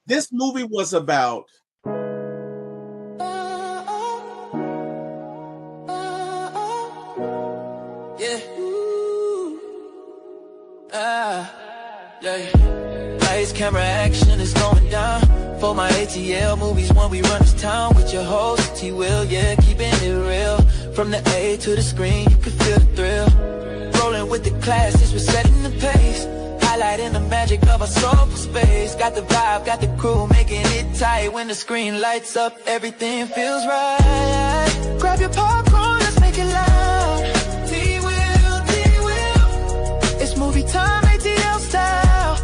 This movie was about Lights, camera, action is going down. For my ATL movies, when we run this town with your host, T-Will, yeah, keeping it real. From the A to the screen, you can feel the thrill. Rolling with the classes, we're setting the pace. Highlighting the magic of our soulful space. Got the vibe, got the crew, making it tight. When the screen lights up, everything feels right. Grab your popcorn, let's make it loud. T-Will, T-Will. It's movie time, ATL style.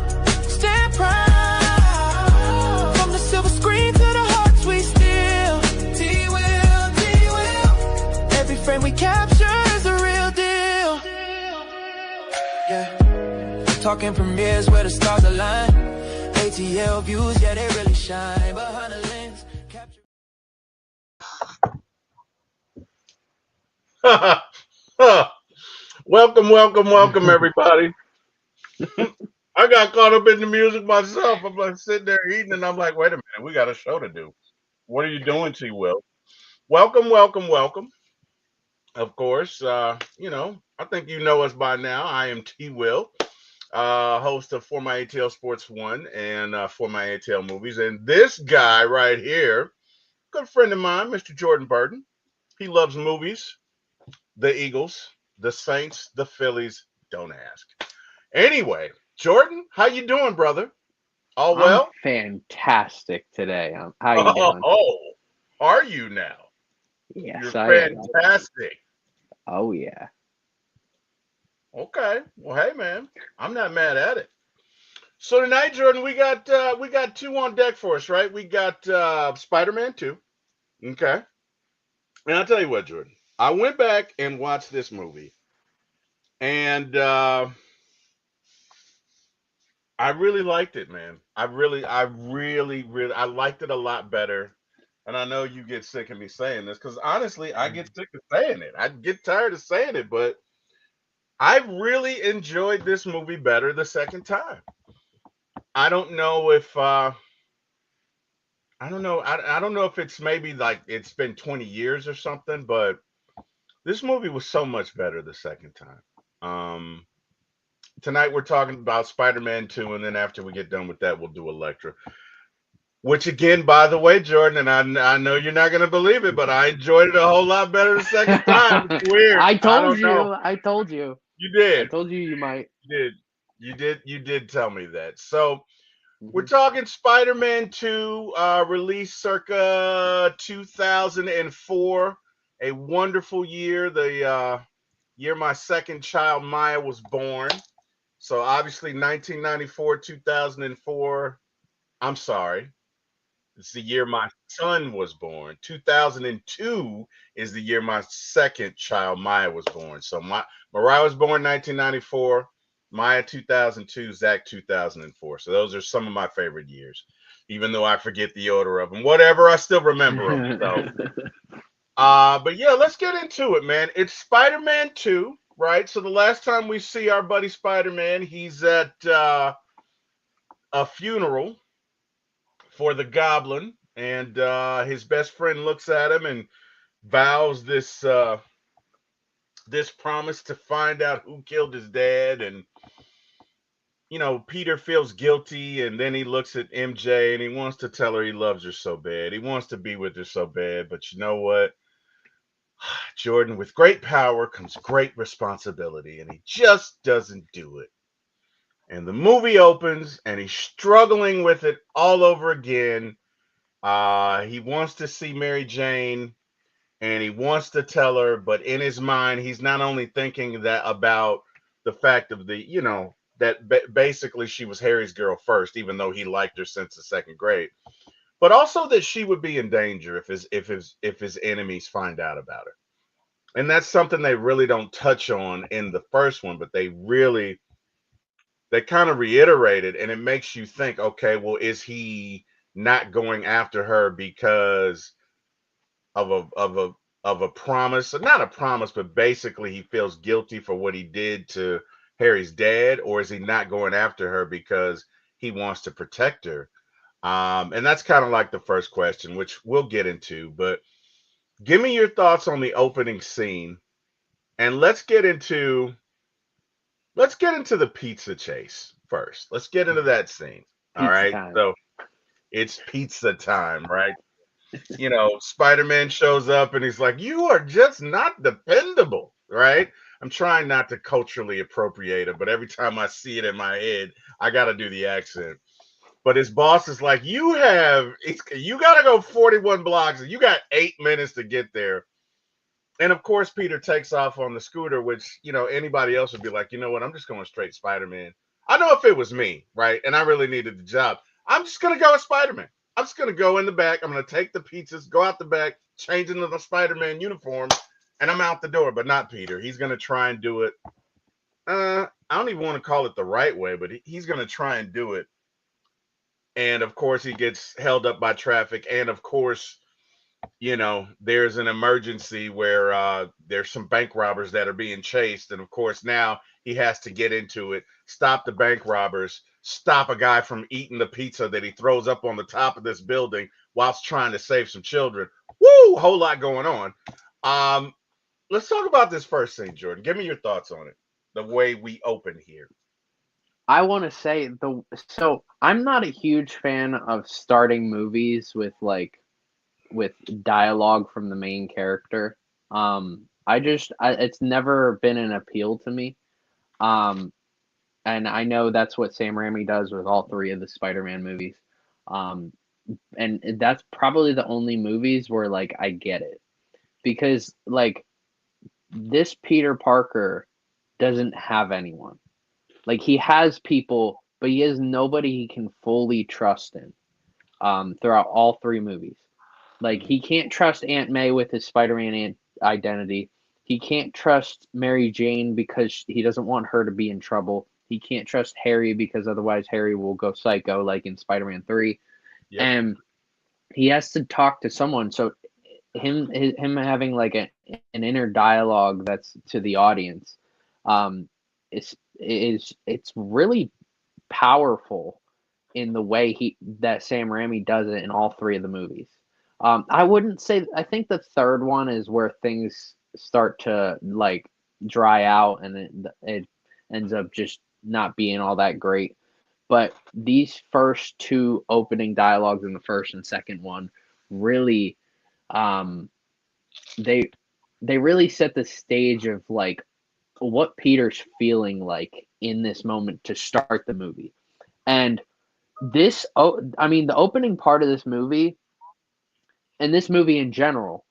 Stand proud. From the silver screen to the hearts we steal. T-Will, T-Will. Every frame we capture is a real deal. Yeah. Talking premieres where the stars align. ATL views, yeah, they really shine. Behind the lens, capture. Welcome, everybody. I got caught up in the music myself. I'm like sitting there eating, and I'm like, wait a minute, we got a show to do. What are you doing, T-Will? Welcome. Of course, I think you know us by now. I am T-Will. Host of For My ATL Sports 1 and For My ATL Movies. And this guy right here, good friend of mine, Mr. Jordan Burton. He loves movies, the Eagles, the Saints, the Phillies. Don't ask. Anyway, Jordan, how you doing, brother? All well? I'm fantastic today. How you doing? Oh, are you now? Yes, You're I am. fantastic. Oh yeah. Okay. Well, hey man, I'm not mad at it. So tonight, Jordan, we got two on deck for us, right? We got Spider-Man 2. Okay. And I'll tell you what, Jordan. I went back and watched this movie. And I really liked it, man. I really I liked it a lot better. And I know you get sick of me saying this, because honestly, I get sick of saying it. I get tired of saying it, but I really enjoyed this movie better the second time. I don't know if I don't know if it's maybe like it's been 20 years or something, but this movie was so much better the second time. Tonight we're talking about Spider-Man 2, and then after we get done with that, we'll do Electra. Which again, by the way, Jordan, and I know you're not gonna believe it, but I enjoyed it a whole lot better the second time. It's weird. I told don't you. know. I told you. You did. I told you you might. You did tell me that. So we're Mhm. talking Spider-Man 2, released circa 2004, a wonderful year, the year my second child, Maya, was born. So obviously 1994, 2004, I'm sorry, it's the year my son was born. 2002 is the year my second child, Maya, was born. So Mariah was born 1994. Maya 2002, Zach 2004. So those are some of my favorite years, even though I forget the order of them. Whatever, I still remember them. So, but yeah, let's get into it, man. It's Spider-Man 2, right? So the last time we see our buddy Spider-Man, he's at a funeral for the Goblin, and his best friend looks at him and vows this promise to find out who killed his dad. And Peter feels guilty, and then he looks at MJ and he wants to tell her he loves her so bad. He wants to be with her so bad, but you know what? Jordan, with great power comes great responsibility, and he just doesn't do it. And the movie opens, and he's struggling with it all over again. He wants to see Mary Jane, and he wants to tell her, but in his mind, he's not only thinking that about the fact of that basically she was Harry's girl first, even though he liked her since the second grade, but also that she would be in danger if his enemies find out about her. And that's something they really don't touch on in the first one, but they kind of reiterate it, and it makes you think, okay, well, is he not going after her because of a promise, not a promise, but basically he feels guilty for what he did to Harry's dad, or is he not going after her because he wants to protect her? And that's kind of like the first question, which we'll get into. But give me your thoughts on the opening scene, and let's get into the pizza chase first. Let's get into that scene. All Pizza right. time. So it's pizza time, right? Spider-Man shows up and he's like, "You are just not dependable," right? I'm trying not to culturally appropriate it, but every time I see it in my head, I got to do the accent. But his boss is like, you got to go 41 blocks and you got 8 minutes to get there. And of course, Peter takes off on the scooter, which, anybody else would be like, you know what? I'm just going straight Spider Man. I know if it was me, right? And I really needed the job, I'm just going to go as Spider Man. I'm just going to go in the back. I'm going to take the pizzas, go out the back, change into the Spider Man uniform, and I'm out the door. But not Peter. He's going to try and do it. I don't even want to call it the right way, but he's going to try and do it. And of course, he gets held up by traffic. And of course, there's an emergency where there's some bank robbers that are being chased. And of course, now he has to get into it, stop the bank robbers, stop a guy from eating the pizza that he throws up on the top of this building whilst trying to save some children. Woo! Whole lot going on. Um, let's talk about this first scene, Jordan. Give me your thoughts on it. The way we open here. I want to say so I'm not a huge fan of starting movies with dialogue from the main character. It's never been an appeal to me. Um, and I know that's what Sam Raimi does with all three of the Spider-Man movies. Um, and that's probably the only movies where like I get it because like this Peter Parker doesn't have anyone. Like he has people, but he has nobody he can fully trust in. Throughout all three movies, like he can't trust Aunt May with his Spider-Man identity. He can't trust Mary Jane because he doesn't want her to be in trouble. He can't trust Harry because otherwise Harry will go psycho, like in Spider-Man 3. Yep. And he has to talk to someone. So him having like an inner dialogue that's to the audience, um, it's really powerful in the way that Sam Raimi does it in all three of the movies. I wouldn't say. I think the third one is where things start to like dry out, and it ends up just not being all that great. But these first two opening dialogues in the first and second one really, um, they they really set the stage of like what Peter's feeling like in this moment to start the movie. And I mean, the opening part of this movie and this movie in general,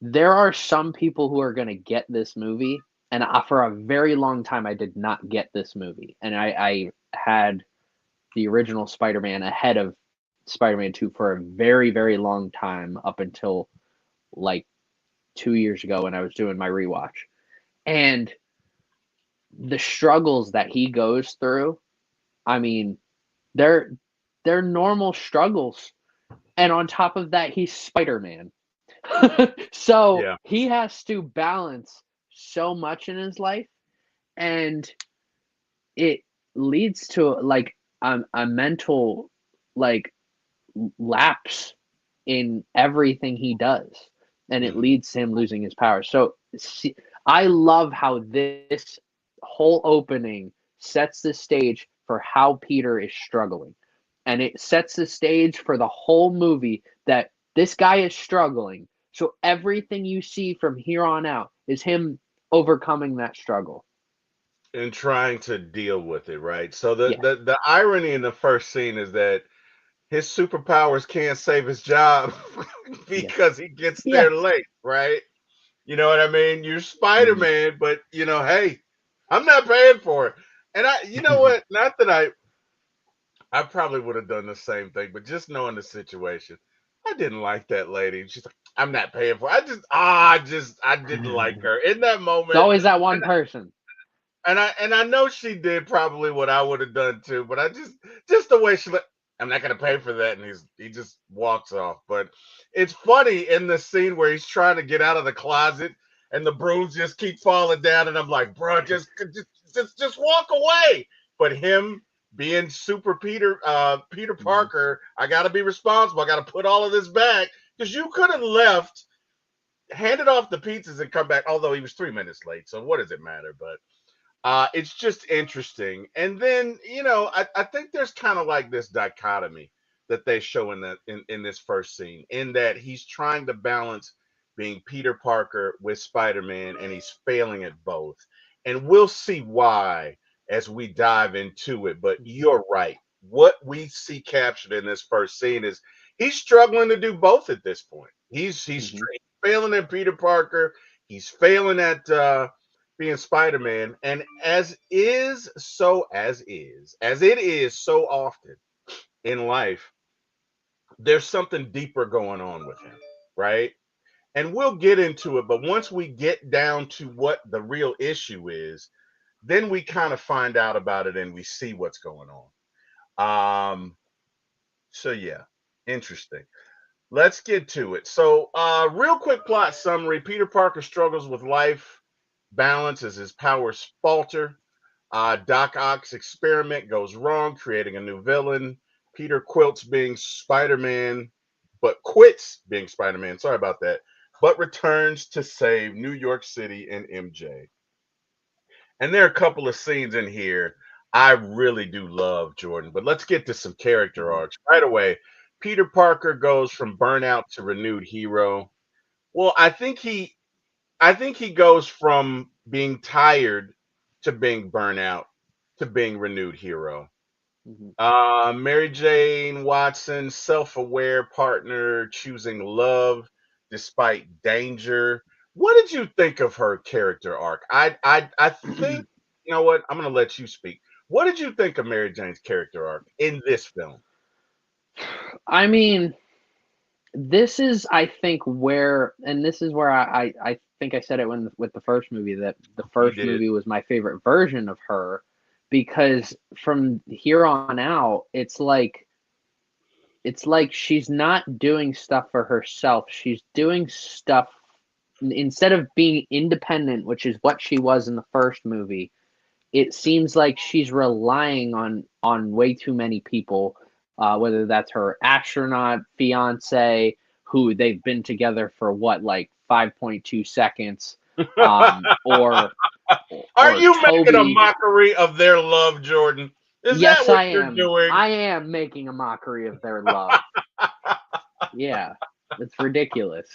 there are some people who are going to get this movie. And for a very long time, I did not get this movie. And I had the original Spider-Man ahead of Spider-Man 2 for a very, very long time up until like 2 years ago when I was doing my rewatch. And the struggles that he goes through, I mean, they're normal struggles. And on top of that, he's Spider-Man. So Yeah. he has to balance so much in his life, and it leads to like a mental like lapse in everything he does, and it Mhm. leads to him losing his power. So I love how this whole opening sets the stage for how Peter is struggling, and it sets the stage for the whole movie that this guy is struggling. So everything you see from here on out is him overcoming that struggle. And trying to deal with it, right? So the, Yes. the irony in the first scene is that his superpowers can't save his job Yes. because he gets there Yes. late, right? You know what I mean? You're Mhm. Spider-Man, but hey, I'm not paying for it. And you know what? Not that I probably would have done the same thing, but just knowing the situation, I didn't like that lady. She's like, I'm not paying for it. I didn't like her in that It's moment. always that one person. And I know she did probably what I would have done too, but I just the way she let, I'm not gonna pay for that, and he just walks off. But it's funny in the scene where he's trying to get out of the closet and the brooms just keep falling down, and I'm like, bro, just walk away. But him being super Peter Mhm. Parker, I got to be responsible. I got to put all of this back because you could have left, handed off the pizzas, and come back. Although he was 3 minutes late, so what does it matter? But it's just interesting. And then I think there's kind of like this dichotomy that they show in this first scene, in that he's trying to balance being Peter Parker with Spider-Man, and he's failing at both. And we'll see why as we dive into it. But you're right. What we see captured in this first scene is he's struggling to do both at this point. He's Mhm. failing at Peter Parker. He's failing at being Spider-Man, and as it is so often in life, there's something deeper going on with him, right? And we'll get into it, but once we get down to what the real issue is, then we kind of find out about it and we see what's going on. So yeah, interesting. Let's get to it. So, real quick plot summary: Peter Parker struggles with life balance as his powers falter. Doc Ock's experiment goes wrong, creating a new villain. Peter quilts being Spider-Man, but quits being Spider-Man. Sorry about that. But returns to save New York City and MJ. And there are a couple of scenes in here I really do love, Jordan. But let's get to some character Mhm. arcs right away. Peter Parker goes from burnout to renewed hero. Well, I think he goes from being tired to being burnout to being renewed hero. Mhm. Mary Jane Watson, self-aware partner, choosing love despite danger. What did you think of her character arc? I think you know what? I'm gonna let you speak. What did you think of Mary Jane's character arc in this film? I mean, this is, I think, where, and this is where I think I said it when with the first movie, that the You first did. movie was my favorite version of her, because from here on out, it's like she's not doing stuff for herself. She's doing stuff instead of being independent, which is what she was in the first movie. It seems like she's relying on way too many people, whether that's her astronaut fiance, who they've been together for what, like 5.2 seconds, or Are you making a Toby. mockery of their love, Jordan? Is that Yes, what I you're am. doing? I am making a mockery of their love. Yeah, it's ridiculous.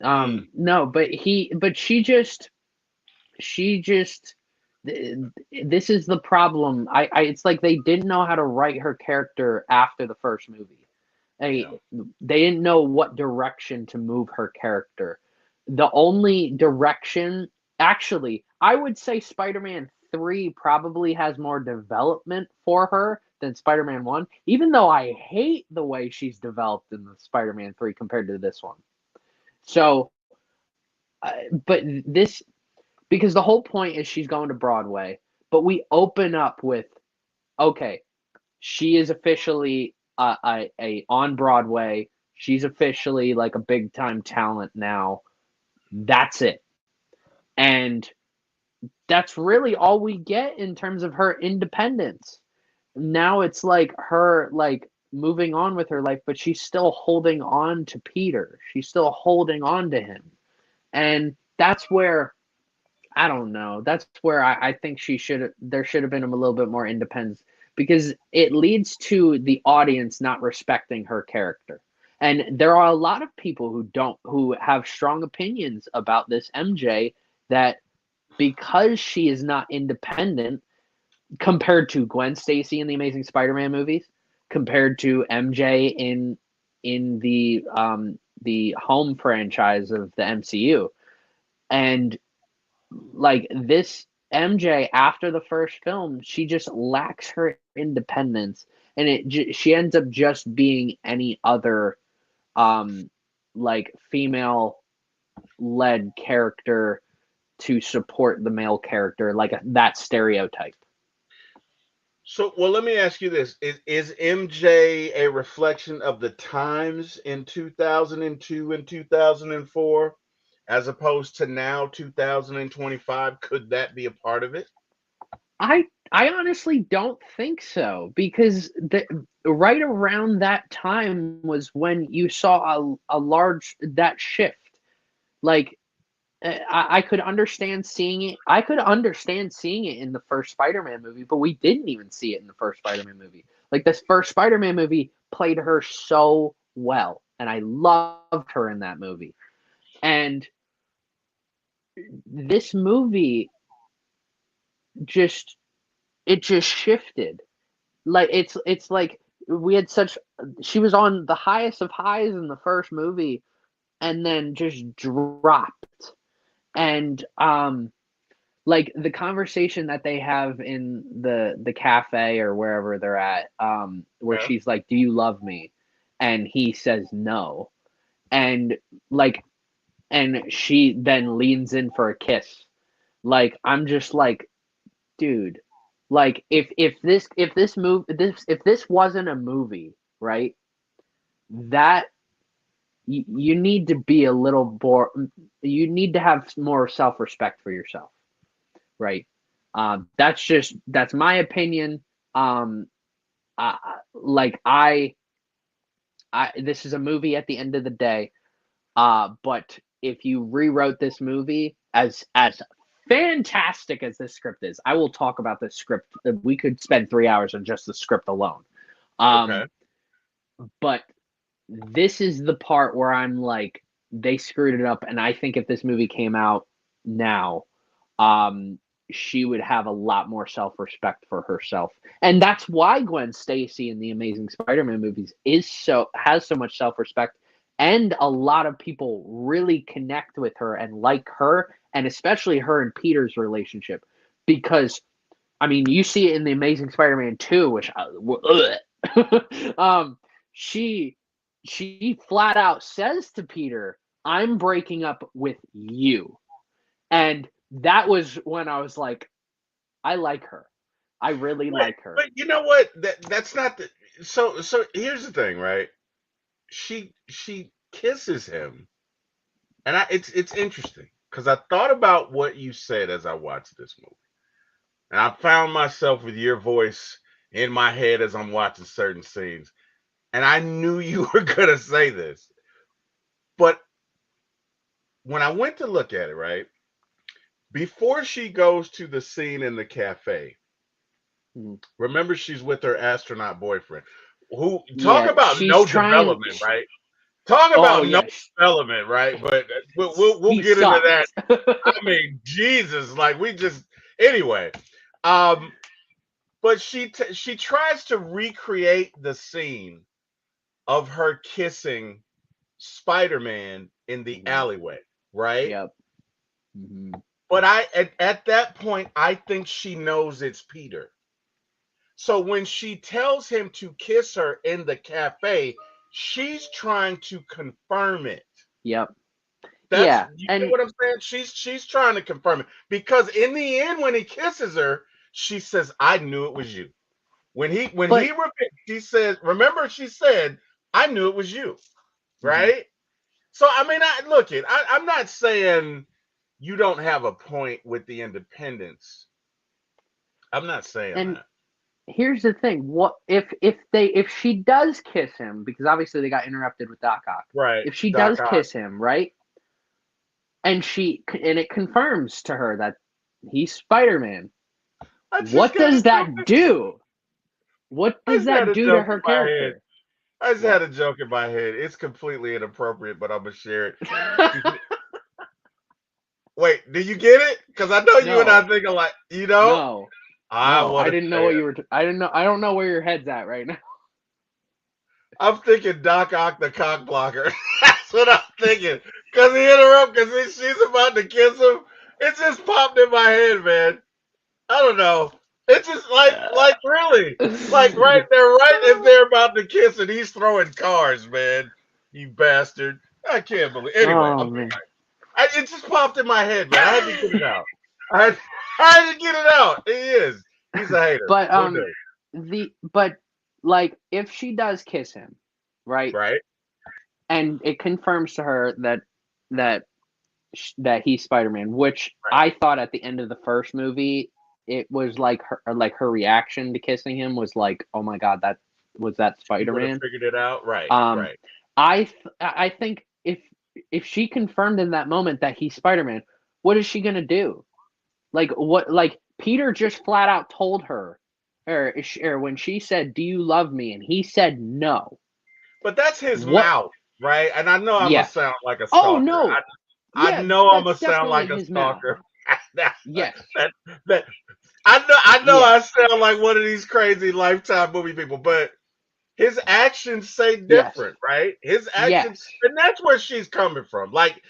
Mm, No, but she just th- this is the problem. It's like they didn't know how to write her character after the first movie. yeah. They didn't know what direction to move her character. The only direction, actually, I would say Spider-Man 3 probably has more development for her than Spider-Man 1, even though I hate the way she's developed in the Spider-Man 3 compared to this one. So, but this, because the whole point is she's going to Broadway, but we open up with, okay, she is officially a on Broadway. She's officially like a big time talent now. That's it. And that's really all we get in terms of her independence. Now it's like her like moving on with her life, but she's still holding on to Peter. She's still holding on to him. And that's where, I don't know. That's where I think there should have been a little bit more independence, because it leads to the audience not respecting her character. And there are a lot of people who have strong opinions about this MJ, that because she is not independent compared to Gwen Stacy in the Amazing Spider-Man movies, compared to MJ in the home franchise of the MCU. And like this MJ after the first film, she just lacks her independence, and she ends up just being any other um like female led character to support the male character, like that stereotype. So, well, let me ask you this: is MJ a reflection of the times in 2002 and 2004, as opposed to now 2025? Could that be a part of it? I I honestly don't think so, because right around that time was when you saw a large that shift. Like, I could understand seeing it. I could understand seeing it in the first Spider-Man movie, but we didn't even see it in the first Spider-Man movie. Like, this first Spider-Man movie played her so well, and I loved her in that movie. And this movie just it just shifted. Like, it's like we had such she was on the highest of highs in the first movie, and then just dropped. And like the conversation that they have in the cafe or wherever they're at, where Yeah. she's like, "Do you love me?" And he says no. And like and she then leans in for a kiss. Like, I'm just like, dude, like, if this wasn't a movie, right? That you need to be a little more, you need to have more self-respect for yourself, right? That's my opinion. um like, I this is a movie at the end of the day. But if you rewrote this movie, as fantastic as this script is, I will talk about this script. We could spend 3 hours on just the script alone. Okay. um but this is the part where I'm like, they screwed it up. And I think if this movie came out now, um, she would have a lot more self-respect for herself. And that's why Gwen Stacy in the Amazing Spider-Man movies has so much self-respect, and a lot of people really connect with her and like her, and especially her and Peter's relationship. Because, I mean, you see it in the Amazing Spider-Man 2, which she she flat out says to Peter, "I'm breaking up with you." And that was when I was like, I like her. I really But like her. but you know what? That's not the so here's the thing, right? She kisses him, and it's interesting because I thought about what you said as I watched this movie, and I found myself with your voice in my head as I'm watching certain scenes, and I knew you were gonna say this, but when I went to look at it, right before she goes to the scene in the cafe, Mhm. remember she's with her astronaut boyfriend, who talk Yeah, about she's no trying. development, right? Talk Oh about no yeah, development, right? But we'll he get into that. sucked. I mean, Jesus, like we just anyway. Um, but she tries to recreate the scene of her kissing Spider-Man in the Mhm. alleyway, right? Yep. Hmm. But at that point, I think she knows it's Peter. So when she tells him to kiss her in the cafe, she's trying to confirm it. Yep. That's Yeah, you get and what I'm saying? She's trying to confirm it because in the end, when he kisses her, she says, "I knew it was you." When he but she said, "Remember," she said, "I knew it was you." mhm. Right? So I mean, I'm not saying you don't have a point with the independence. I'm not saying And that. here's the thing: what if she does kiss him? Because obviously they got interrupted with Doc Ock. Right, If she Doc does Ock. kiss him, right, and it confirms to her that he's Spider-Man, I just what got a does joke. that do? What I does just had that a do to joke in her my head. character? I just What? had a joke in my head. It's completely inappropriate, but I'm gonna share it. She said, wait, do you get it? Because I know you and I No, think alike. You know, no, I no. want I to didn't know say what it. you were. I didn't know. I don't know where your head's at right now. I'm thinking Doc Ock the cock blocker. That's what I'm thinking. Because he interrupted. Because she's about to kiss him. It just popped in my head, man. I don't know. It's just like really, like right there, right if they're about to kiss and he's throwing cars, man. You bastard! I can't believe. Anyway, Oh man. it just popped in my head, man. I had to get it out. I had, I had to get it out. He is. He's a hater. But Who knew? but like, if she does kiss him, right, Right? and it confirms to her that that he's Spider-Man, which Right. I thought at the end of the first movie it was like her reaction to kissing him was like, oh my god, that She would have Spider-Man. figured it out. Right, Um, right. I think if she confirmed in that moment that he's Spider-Man, what is she gonna do? Like what? Like Peter just flat out told her, or when she said, "Do you love me?" and he said no. But that's his What? mouth, right? And I know I'm gonna Yes. sound like a Oh stalker. no. I Yeah, know I'm that's gonna sound definitely like a his mouth. stalker. that, Yes. that I know Yeah. I sound like one of these crazy Lifetime movie people, but his actions say Yes. different, right? His actions, Yes. and that's where she's coming from. Like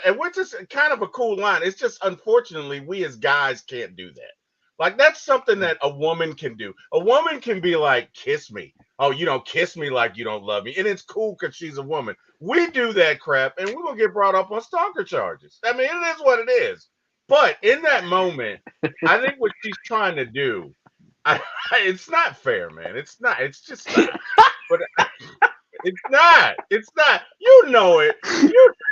and which is kind of a cool line. It's just unfortunately we as guys can't do that. Like that's something that a woman can do. A woman can be like, "Kiss me." Oh, you don't kiss me like you don't love me, and it's cool because she's a woman. We do that crap, and we're gonna get brought up on stalker charges. I mean, it is what it is. But in that moment, I think what she's trying to do, it's not fair, man. It's not. It's just not. But it's not. It's not. You know it.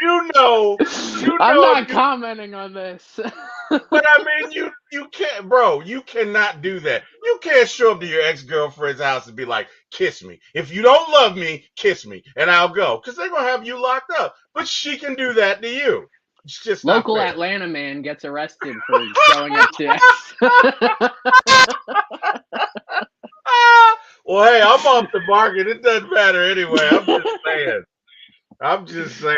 You know. You I'm know if not you. commenting on this. But I mean, you can't, bro. You cannot do that. You can't show up to your ex girlfriend's house and be like, "Kiss me." If you don't love me, kiss me, and I'll go, because they're gonna have you locked up. But she can do that to you. It's just not Local fair. Atlanta man gets arrested for showing up to ex. Well, hey, I'm off the market. It doesn't matter anyway. I'm just saying. I'm just saying.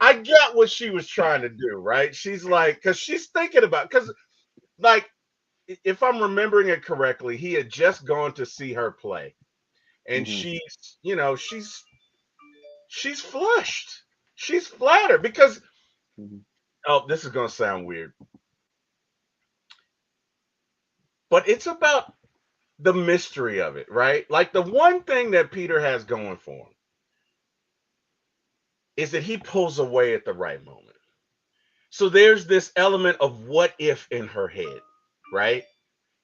I get what she was trying to do, right? She's like, because she's thinking about, because like, if I'm remembering it correctly, he had just gone to see her play, and Mhm. she's flushed, she's flattered because Mhm. oh, this is gonna sound weird, but it's about the mystery of it, right? Like the one thing that Peter has going for him is that he pulls away at the right moment. So there's this element of what if in her head, right?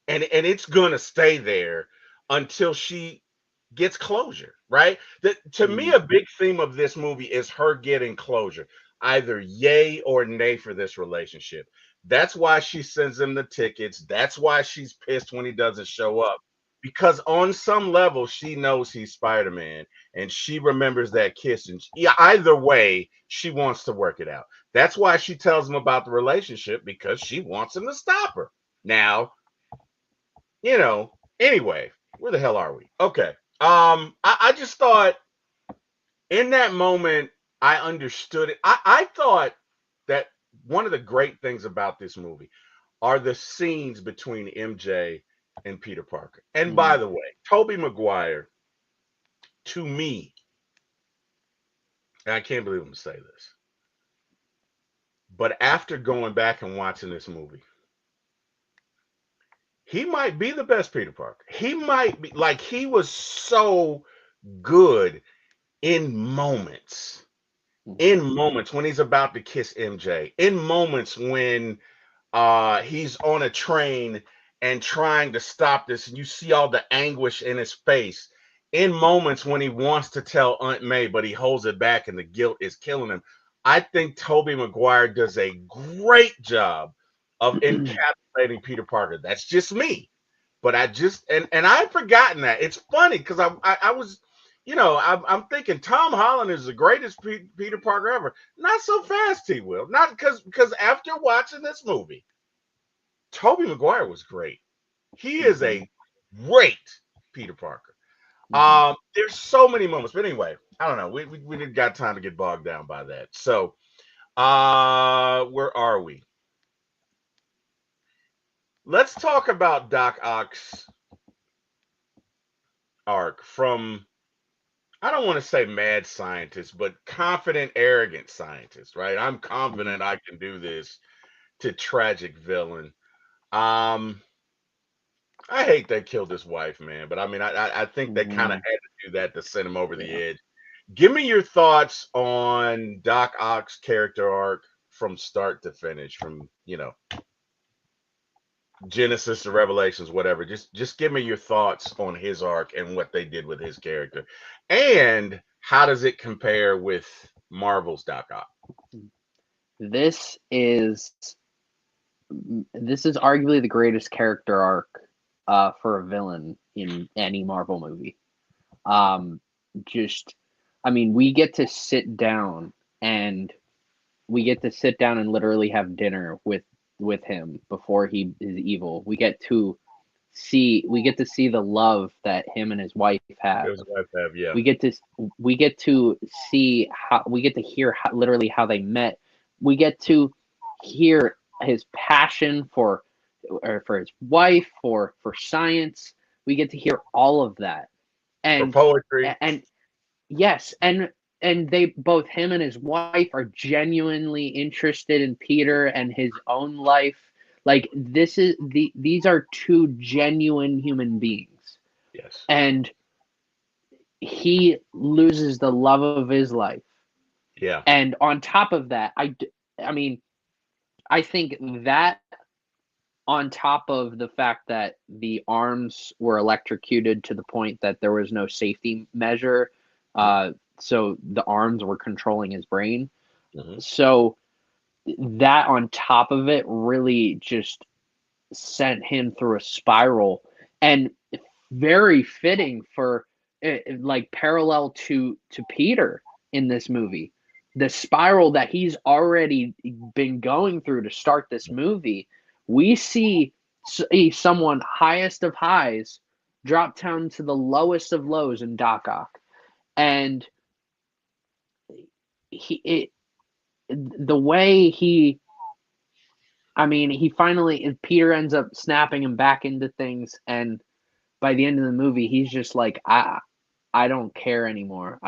And it's gonna stay there until she gets closure, right? That to me, Mhm. a big theme of this movie is her getting closure, either yay or nay for this relationship. That's why she sends him the tickets. That's why she's pissed when he doesn't show up. Because on some level, she knows he's Spider-Man and she remembers that kiss. And yeah, either way, she wants to work it out. That's why she tells him about the relationship because she wants him to stop her. Now, anyway, where the hell are we? Okay. I just thought in that moment I understood it. I thought that one of the great things about this movie are the scenes between MJ and Peter Parker. And by Mhm. the way, Tobey Maguire, to me, and I can't believe I'm gonna say this, but after going back and watching this movie, he might be the best Peter Parker. He might be like he was so good in moments Mhm. in moments when he's about to kiss MJ, in moments when he's on a train and trying to stop this, and you see all the anguish in his face, in moments when he wants to tell Aunt May, but he holds it back and the guilt is killing him. I think Tobey Maguire does a great job of encapsulating Peter Parker. That's just me. But I just and I've forgotten that. It's funny because I was, I'm thinking Tom Holland is the greatest Peter Parker ever. Not so fast, T. Will. Not because after watching this movie, Tobey Maguire was great. He is Mhm. a great Peter Parker. Mhm. There's so many moments, but anyway, I don't know. We didn't got time to get bogged down by that. So, where are we? Let's talk about Doc Ock's arc from I don't want to say mad scientist, but confident, arrogant scientist, right? I'm Mhm. confident I can do this to tragic villain. Um, I hate they killed his wife, man, but I mean, I think they kind of Mhm. had to do that to send him over the Yeah. edge. Give me your thoughts on Doc Ock's character arc from start to finish, from Genesis to Revelations, whatever. Just give me your thoughts on his arc and what they did with his character, and how does it compare with Marvel's Doc Ock? This is this is arguably the greatest character arc for a villain in any Marvel movie. Um, just, I mean, we get to sit down and literally have dinner with him before he is evil. We get to see the love that him and his wife have. His wife have, yeah. We get to see how we get to hear literally how they met. We get to hear his passion for his wife, for science. We get to hear all of that. For And poetry. and yes, and they both him and his wife are genuinely interested in Peter and his own life. Like these are two genuine human beings. Yes. And he loses the love of his life. Yeah. And on top of that, I mean, I think that on top of the fact that the arms were electrocuted to the point that there was no safety measure, so the arms were controlling his brain. Mm-hmm. So that on top of it really just sent him through a spiral, and very fitting for like parallel to Peter in this movie. The spiral that he's already been going through to start this movie, we see someone highest of highs drop down to the lowest of lows in Doc Ock. And the way he finally, Peter ends up snapping him back into things, and by the end of the movie, he's just like, I don't care anymore.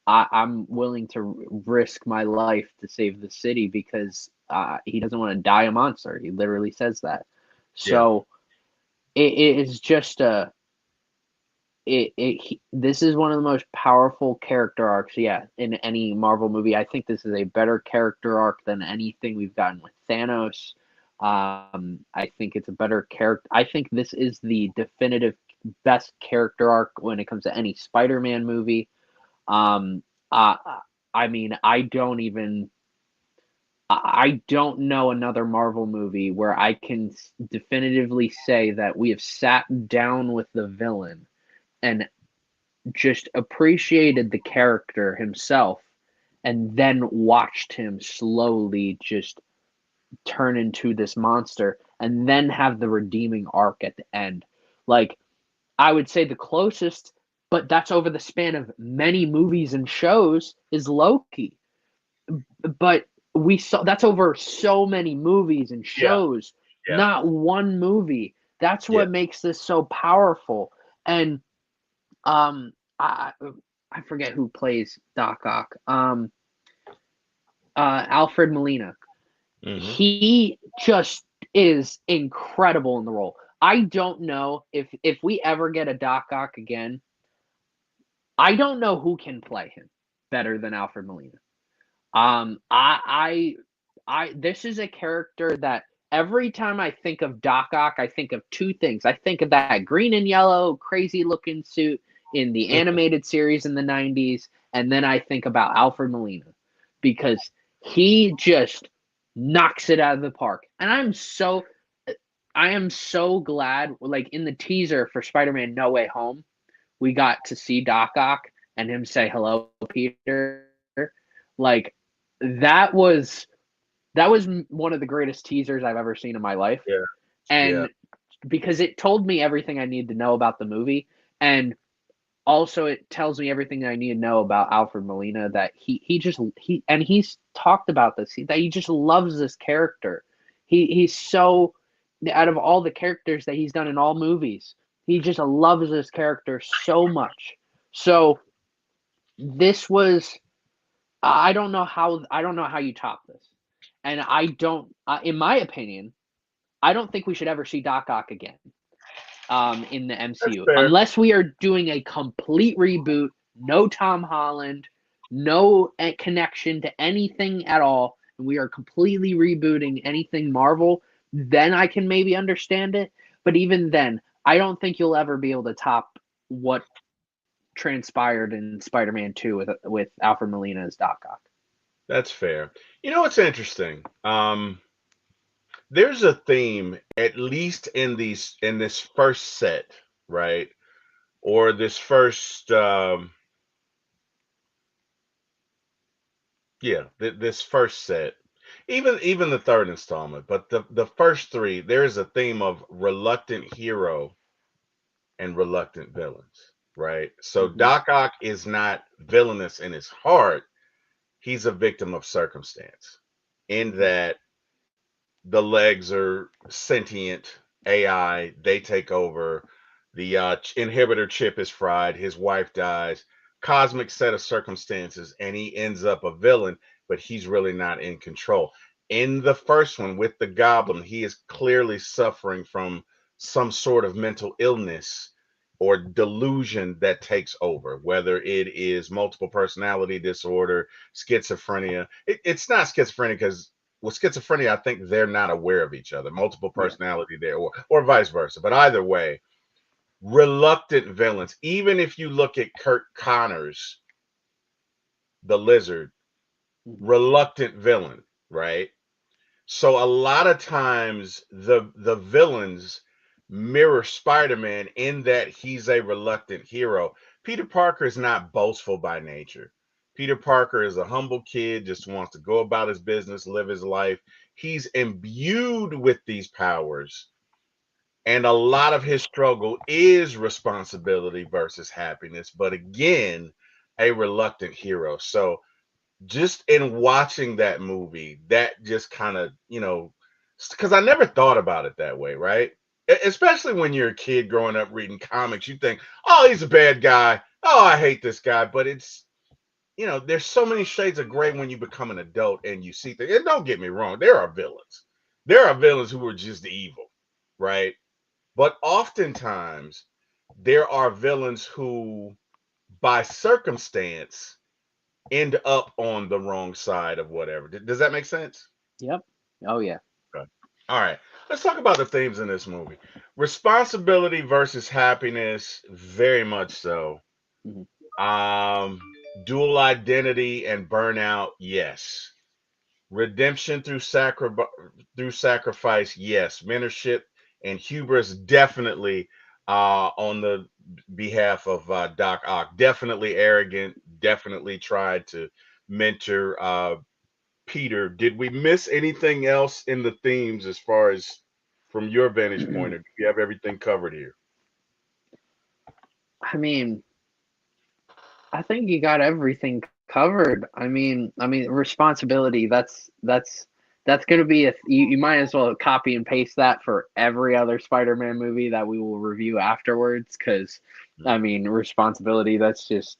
I'm willing to risk my life to save the city because he doesn't want to die a monster. He literally says that. So it is just this is one of the most powerful character arcs, in any Marvel movie. I think this is a better character arc than anything we've gotten with Thanos. I think it's a better character. I think this is the definitive best character arc when it comes to any Spider-Man movie. I mean, I don't know another Marvel movie where I can definitively say that we have sat down with the villain and just appreciated the character himself and then watched him slowly just turn into this monster and then have the redeeming arc at the end. Like, I would say the closest, but that's over the span of many movies and shows, is Loki. But we saw that's over so many movies and shows, not one movie. That's what makes this so powerful. And I forget who plays Doc Ock. Alfred Molina. Mm-hmm. He just is incredible in the role. I don't know if we ever get a Doc Ock again. I don't know who can play him better than Alfred Molina. This is a character that every time I think of Doc Ock, I think of two things. I think of that green and yellow, crazy looking suit in the animated series in the 90s, and then I think about Alfred Molina because he just knocks it out of the park. And I am so glad, like in the teaser for Spider-Man No Way Home, we got to see Doc Ock and him say, "Hello, Peter." Like, that was one of the greatest teasers I've ever seen in my life. Yeah. And because it told me everything I needed to know about the movie, and also it tells me everything I need to know about Alfred Molina, that he's talked about this, that he just loves this character. He's so, out of all the characters that he's done in all movies, he just loves this character so much. So this was, I don't know how you top this. And I don't, in my opinion, I don't think we should ever see Doc Ock again in the MCU. Unless we are doing a complete reboot, no Tom Holland, no connection to anything at all, and we are completely rebooting anything Marvel, then I can maybe understand it. But even then, I don't think you'll ever be able to top what transpired in Spider-Man 2 with Alfred Molina as Doc Ock. That's fair. You know what's interesting? there's a theme, at least in this first set, right? Or this first this first set. Even the third installment, but the first three, there's a theme of reluctant hero and reluctant villains, right? So Hmm. Doc Ock is not villainous in his heart. He's a victim of circumstance in that the legs are sentient AI. They take over. The inhibitor chip is fried. His wife dies. Cosmic set of circumstances, and he ends up a villain, but he's really not in control. In the first one with the Goblin, he is clearly suffering from some sort of mental illness or delusion that takes over, whether it is multiple personality disorder, schizophrenia. It's not schizophrenia because with schizophrenia, I think they're not aware of each other, multiple Yeah. personality there, or vice versa. But either way, reluctant villains. Even if you look at Kurt Connors, the Lizard, Hmm. reluctant villain, right? So a lot of times the villains mirror Spider-Man in that he's a reluctant hero. Peter Parker is not boastful by nature. Peter Parker is a humble kid, just wants to go about his business, live his life. He's imbued with these powers, and a lot of his struggle is responsibility versus happiness, but again, a reluctant hero. So just in watching that movie, that just kind of, because I never thought about it that way, right? Especially when you're a kid growing up reading comics, you think, oh, he's a bad guy. Oh, I hate this guy. But it's, there's so many shades of gray when you become an adult and you see things. And don't get me wrong, there are villains. There are villains who are just evil, right? But oftentimes, there are villains who, by circumstance, end up on the wrong side of whatever. Does that make sense? Yep. Oh yeah. Okay. All right. Let's talk about the themes in this movie. Responsibility versus happiness, very much so. Hmm. Um, Dual identity and burnout, yes. Redemption through sacrifice, yes. Mentorship and hubris, definitely on the behalf of Doc Ock. Definitely arrogant. Definitely tried to mentor Peter. Did we miss anything else in the themes as far as from your vantage point, or do you have everything covered here? I mean, I think you got everything covered. I mean, responsibility. That's going to be you might as well copy and paste that for every other Spider-Man movie that we will review afterwards. Because, I mean, responsibility. That's just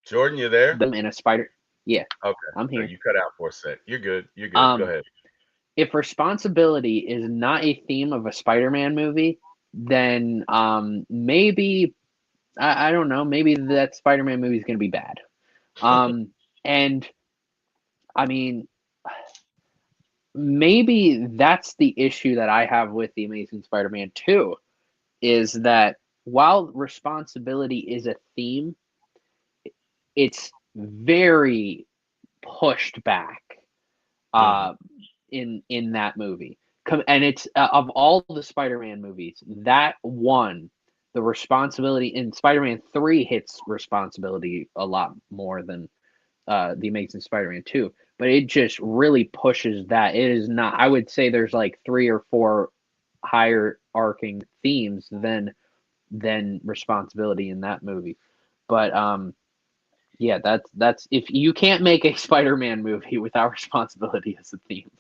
Jordan, you there? them in a spider. Yeah, Okay. I'm No, here. you cut out for a sec. You're good. You're good. Go Um, ahead. if responsibility is not a theme of a Spider-Man movie, then maybe I don't know. Maybe that Spider-Man movie is going to be bad. Um, and I mean, maybe that's the issue that I have with the Amazing Spider-Man 2 is that while responsibility is a theme, it's very pushed back Hmm. uh, in that movie. And it's of all the Spider-Man movies, that one, the responsibility in Spider-Man 3 hits responsibility a lot more than the Amazing Spider-Man 2, but it just really pushes that. It is not. I would say there's like three or four higher arcing themes than responsibility in that movie. But yeah, that's if you can't make a Spider-Man movie without responsibility as a theme.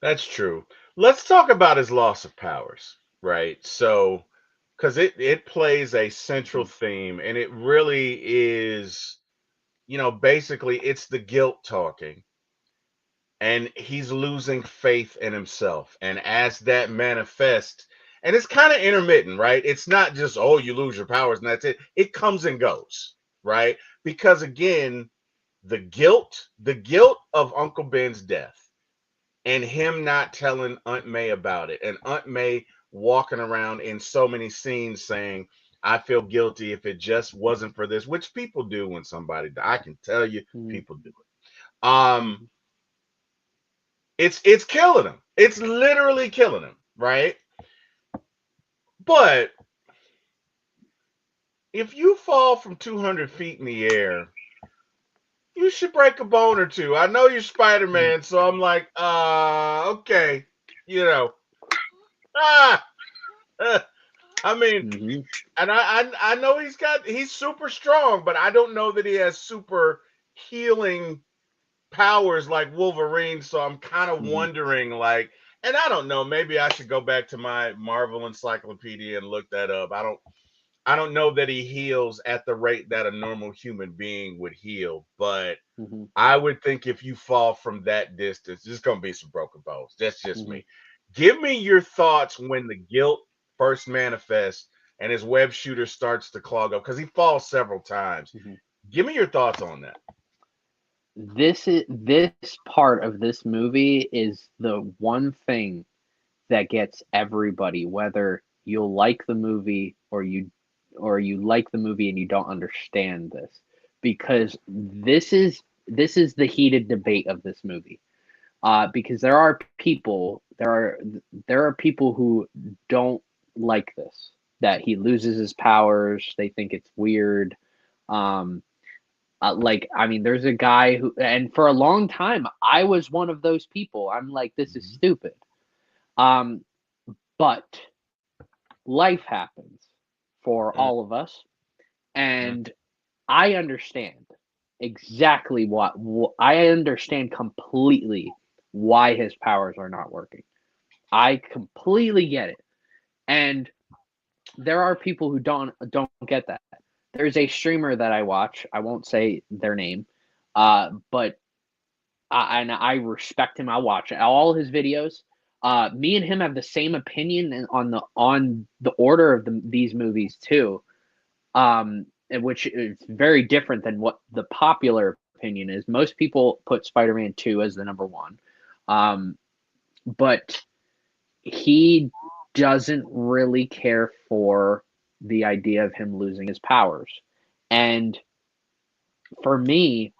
That's true. Let's talk about his loss of powers, right? So, because it plays a central theme, and it really is, basically it's the guilt talking, and he's losing faith in himself, and as that manifests, and it's kind of intermittent, right? It's not just, oh, you lose your powers and that's it. It comes and goes, right? Because again, the guilt of Uncle Ben's death and him not telling Aunt May about it, and Aunt May walking around in so many scenes saying, I feel guilty if it just wasn't for this, which people do when somebody die. I can tell you, Mm. people do it. Um, it's killing him. It's literally killing him, right? But if you fall from 200 feet in the air, you should break a bone or two. I know you're Spider-Man, so I'm like, okay, you know, ah, uh, I mean, Mm-hmm. and I know he's super strong, but I don't know that he has super healing powers like Wolverine. So I'm kind of Mm-hmm. wondering, like, and I don't know, maybe I should go back to my Marvel Encyclopedia and look that up. I don't know that he heals at the rate that a normal human being would heal, but Mm-hmm. I would think if you fall from that distance, there's gonna be some broken bones. That's just Mm-hmm. me. Give me your thoughts when the guilt first manifests and his web shooter starts to clog up because he falls several times. Mm-hmm. Give me your thoughts on that. This part of this movie is the one thing that gets everybody, whether you'll like the movie or you like the movie and you don't understand this, because this is the heated debate of this movie. Because there are people who don't like this, that he loses his powers. They think it's weird. Um, like, I mean, there's a guy who, and for a long time, I was one of those people. I'm like, this is Mhm. stupid. Um, but life happens for Mhm. all of us, and I understand exactly I understand completely why his powers are not working. I completely get it. And there are people who don't get that. There's a streamer that I watch. I won't say their name, but and I respect him. I watch all his videos. Me and him have the same opinion on the order of these movies too. Which is very different than what the popular opinion is. Most people put Spider-Man 2 as the number one, but he doesn't really care for the idea of him losing his powers. And for me,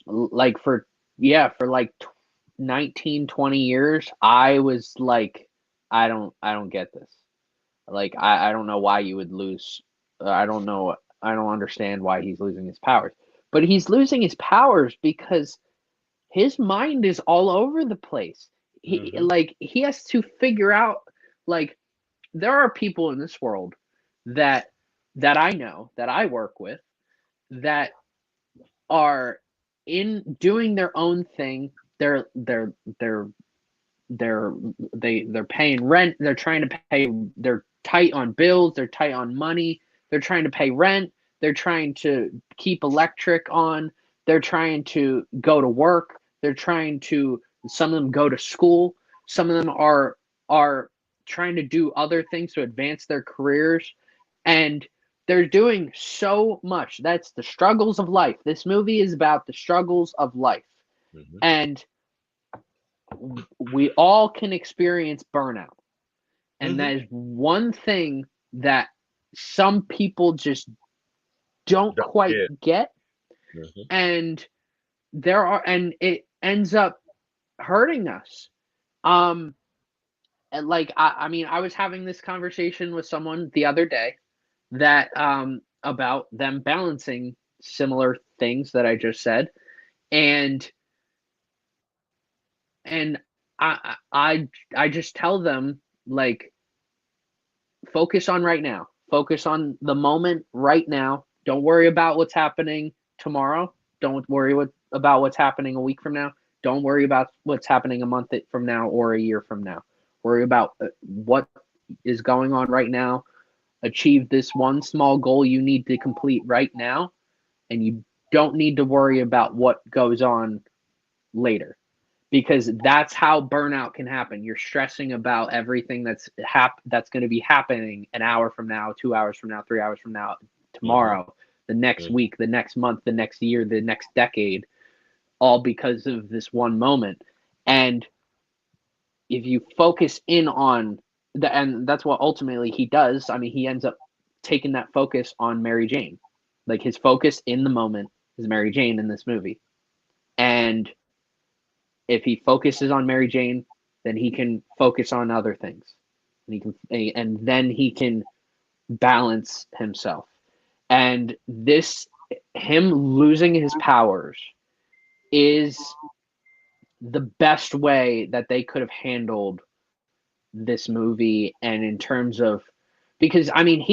like for like 19, 20 years, I was like, I don't get this. Like, I don't know why you would lose. I don't know. I don't understand why he's losing his powers. But he's losing his powers because his mind is all over the place. Mhm. He has to figure out, like, there are people in this world that I know, that I work with, that are in doing their own thing. They're they're they're paying rent. They're trying to pay. They're tight on bills. They're tight on money. They're trying to pay rent. They're trying to keep electric on. They're trying to go to work. They're trying to, some of them go to school. Some of them are trying to do other things to advance their careers, and they're doing so much. That's the struggles of life. This movie is about the struggles of life. Mhm. And we all can experience burnout. And Mhm. that is one thing that some people just don't Don't quite get. get. Mhm. And and it ends up hurting us. Um, and like, I mean, I was having this conversation with someone the other day that, about them balancing similar things that I just said. And, and I just tell them, like, focus on right now. Focus on the moment right now. Don't worry about what's happening tomorrow. Don't worry about what's happening a week from now. Don't worry about what's happening a month from now or a year from now. Worry about what is going on right now. Achieve this one small goal you need to complete right now, and you don't need to worry about what goes on later, because that's how burnout can happen. You're stressing about everything that's going to be happening an hour from now, 2 hours from now, 3 hours from now, Mhm. tomorrow, the next Mhm. week, the next month, the next year, the next decade, all because of this one moment. And if you focus in on and that's what ultimately he does. I mean, he ends up taking that focus on Mary Jane. Like, his focus in the moment is Mary Jane in this movie. And if he focuses on Mary Jane, then he can focus on other things, and then he can balance himself. And him losing his powers is the best way that they could have handled this movie. And in terms of, because I mean,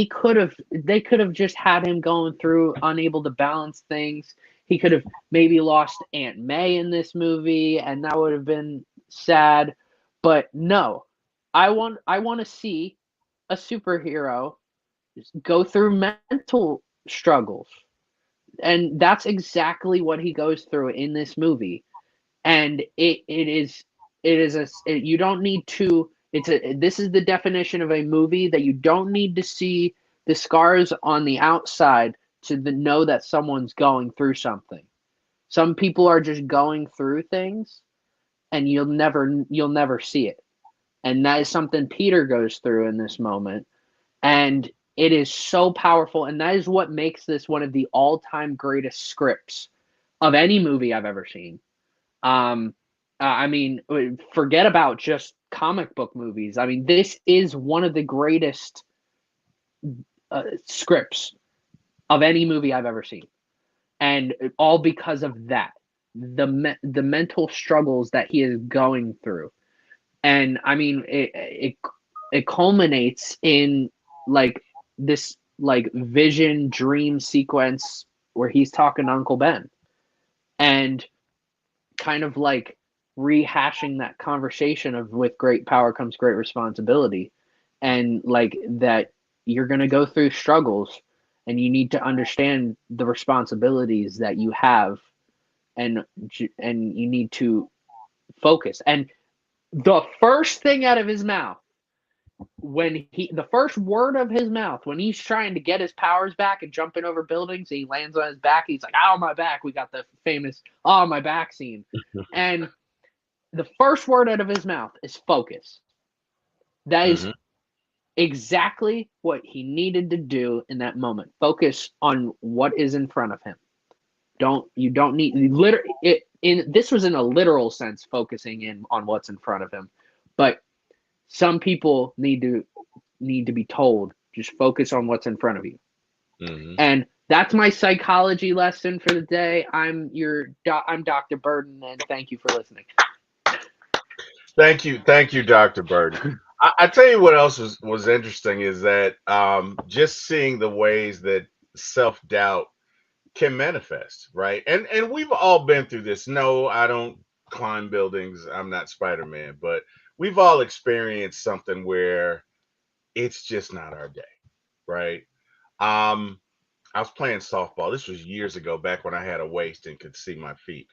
they could have just had him going through unable to balance things. He could have maybe lost Aunt May in this movie, and that would have been sad. But no, I want to see a superhero go through mental struggles, and that's exactly what he goes through in this movie. And you don't need to. This is the definition of a movie that you don't need to see the scars on the outside to know that someone's going through something. Some people are just going through things, and you'll never see it. And that is something Peter goes through in this moment. And it is so powerful, and that is what makes this one of the all-time greatest scripts of any movie I've ever seen. I mean, forget about just comic book movies. I mean, this is one of the greatest scripts of any movie I've ever seen, and all because of that, the mental struggles that he is going through. And I mean, it culminates in like this like vision dream sequence where he's talking to Uncle Ben, and kind of like rehashing that conversation of with great power comes great responsibility, and like that you're going to go through struggles, and you need to understand the responsibilities that you have, and you need to focus. And the first thing out of his mouth, the first word of his mouth when he's trying to get his powers back and jumping over buildings, and he lands on his back, he's like, "Ow, my back." We got the famous "Oh, my back" scene. And the first word out of his mouth is focus. That is exactly what he needed to do in that moment. Focus on what is in front of him. You don't need this was in a literal sense, focusing in on what's in front of him. But some people need to be told, just focus on what's in front of you. And that's my psychology lesson for the day. I'm Dr. Burden, and thank you for listening. Thank you, Dr. Burden. I tell you what else was interesting is that just seeing the ways that self-doubt can manifest, right? And we've all been through this. No, I don't climb buildings. I'm not Spiderman, but we've all experienced something where it's just not our day, right? I was playing softball. This was years ago, back when I had a waist and could see my feet.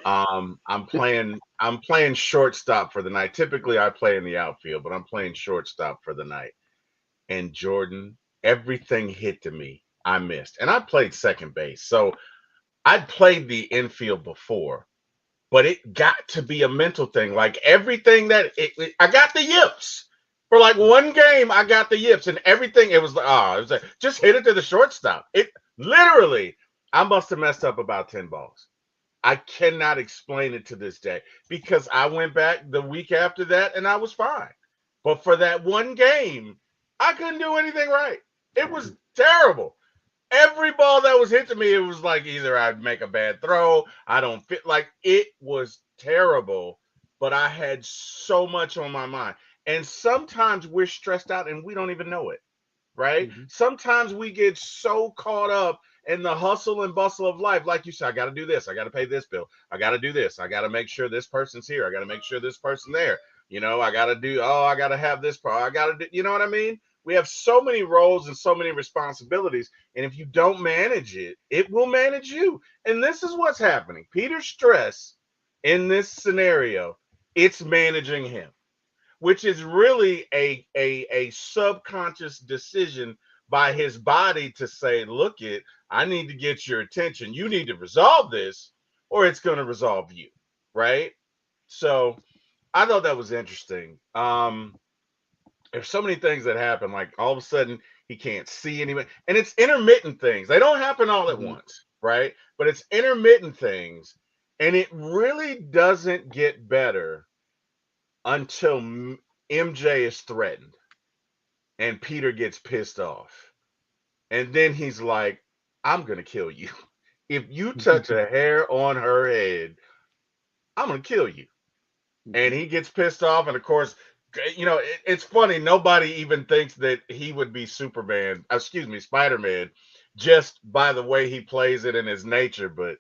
I'm playing shortstop for the night. Typically I play in the outfield, but I'm playing shortstop for the night. And Jordan, everything hit to me. I missed. And I played second base. So I'd played the infield before, but it got to be a mental thing. Like everything I got the yips. For like one game, I got the yips, and everything, it was like, just hit it to the shortstop. It literally, I must have messed up about 10 balls. I cannot explain it to this day, because I went back the week after that and I was fine. But for that one game, I couldn't do anything right. It was terrible. Every ball that was hit to me, it was like either I'd make a bad throw, I don't fit. Like, it was terrible, but I had so much on my mind. And sometimes we're stressed out and we don't even know it, right? Sometimes we get so caught up in the hustle and bustle of life. Like you said, I got to do this. I got to pay this bill. I got to do this. I got to make sure this person's here. I got to make sure this person's there. I got to I got to have this part. I got to do, you know what I mean? We have so many roles and so many responsibilities. And if you don't manage it, it will manage you. And this is what's happening. Peter's stress in this scenario, it's managing him, which is really a subconscious decision by his body to say, look, I need to get your attention. You need to resolve this, or it's going to resolve you, right? So I thought that was interesting. There's so many things that happen. Like all of a sudden he can't see anyone, and it's intermittent things. They don't happen all at once, right? But it's intermittent things. And it really doesn't get better until MJ is threatened and Peter gets pissed off. And then he's like, I'm going to kill you. If you touch a hair on her head, I'm going to kill you. And he gets pissed off. And of course, it's funny. Nobody even thinks that he would be Superman, excuse me, Spider-Man, just by the way he plays it in his nature. But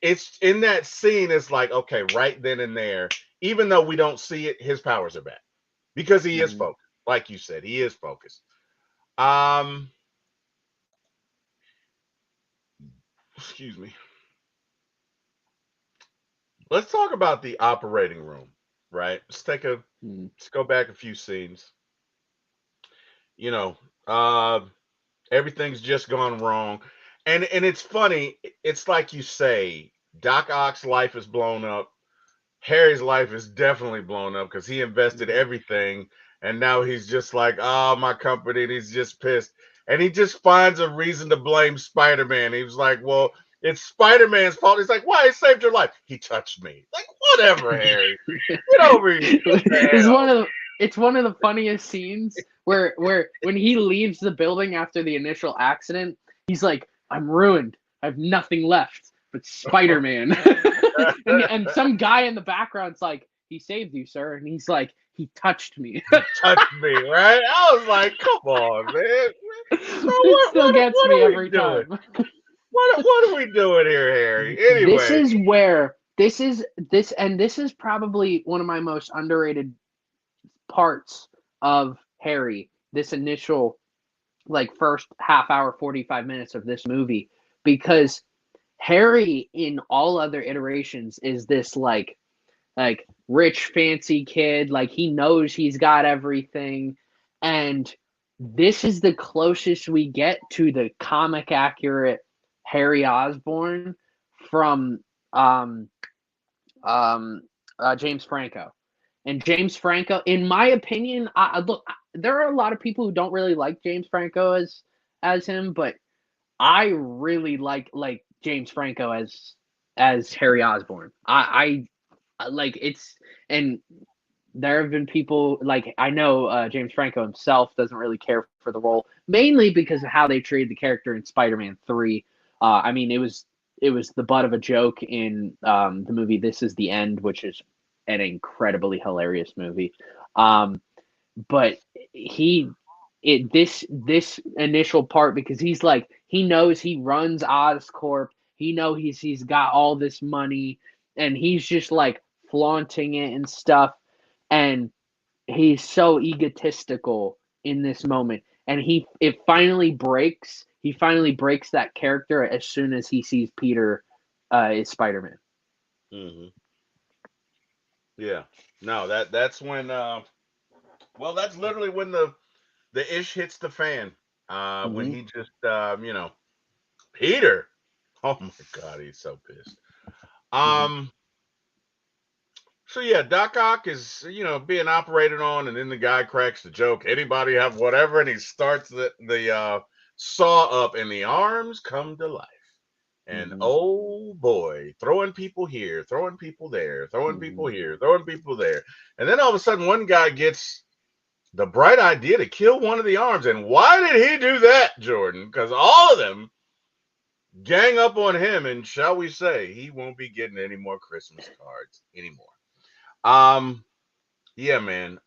it's in that scene. It's like, okay, right then and there, even though we don't see it, his powers are back because he is focused. Like you said, he is focused. Excuse me. Let's talk about the operating room, right? Let's go back a few scenes. You know, everything's just gone wrong. And it's funny, it's like you say, Doc Ock's life is blown up. Harry's life is definitely blown up because he invested everything, and now he's just like, oh, my company, and he's just pissed. And he just finds a reason to blame Spider-Man. He was like, well, it's Spider-Man's fault. He's like, why? He saved your life. He touched me. Like, whatever, Harry. Get over here. It's one of the funniest scenes where when he leaves the building after the initial accident, he's like, I'm ruined. I have nothing left but Spider-Man. and some guy in the background's like, he saved you, sir. And he's like, he touched me. Touched me, right? I was like, come on, man. It still gets me every time. What are we doing here, Harry? Anyway. This is probably one of my most underrated parts of Harry, this initial first half hour, 45 minutes of this movie, because Harry in all other iterations is this like rich fancy kid, like he knows he's got everything, and this is the closest we get to the comic accurate Harry Osborn from James Franco. And James Franco, in my opinion, look, there are a lot of people who don't really like James Franco as him, but I really like James Franco as Harry Osborn. I like it's, and there have been people I know James Franco himself doesn't really care for the role, mainly because of how they treated the character in Spider-Man 3. I mean, it was the butt of a joke in the movie This Is the End, which is an incredibly hilarious movie. But this initial part, because he's like, he knows he runs Oscorp, he knows he's got all this money, and he's just like flaunting it and stuff, and he's so egotistical in this moment, and he finally breaks that character as soon as he sees Peter is Spider-Man. Mm-hmm. Yeah. No, that's when well, that's literally when the ish hits the fan. When he just Peter. Oh my God, he's so pissed. So yeah, Doc Ock is being operated on, and then the guy cracks the joke. Anybody have whatever, and he starts the saw up, and the arms come to life. And oh boy, throwing people here, throwing people there, throwing people here, throwing people there. And then all of a sudden, one guy gets the bright idea to kill one of the arms. And why did he do that, Jordan? Because all of them gang up on him, and shall we say, he won't be getting any more Christmas cards anymore. Yeah, man.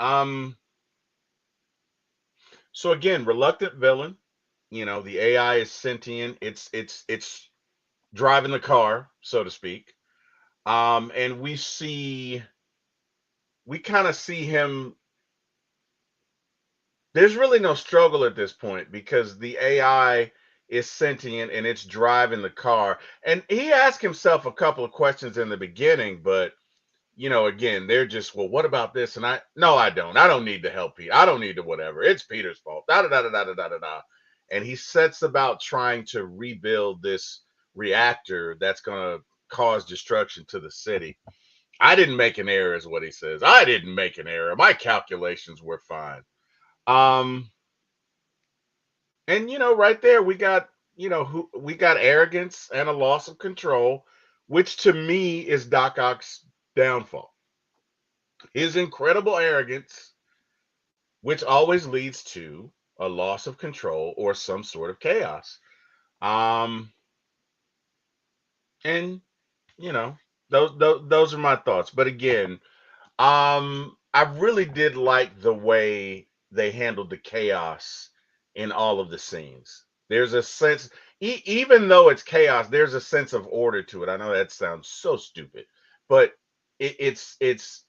So again, reluctant villain. The AI is sentient. It's driving the car, so to speak. And we kind of see him. There's really no struggle at this point because the AI is sentient and it's driving the car. And he asked himself a couple of questions in the beginning, but again, they're just, well, what about this? And I don't need to help Pete. I don't need to whatever. It's Peter's fault. Da da da da da da da da. And he sets about trying to rebuild this reactor that's going to cause destruction to the city. I didn't make an error, is what he says. I didn't make an error. My calculations were fine. And right there we got we got arrogance and a loss of control which to me is Doc Ock's downfall. His incredible arrogance, which always leads to a loss of control or some sort of chaos. Um, and you know, those are my thoughts. But again, I really did like the way they handled the chaos in all of the scenes. There's a sense, even though it's chaos, there's a sense of order to it. I know that sounds so stupid, but it's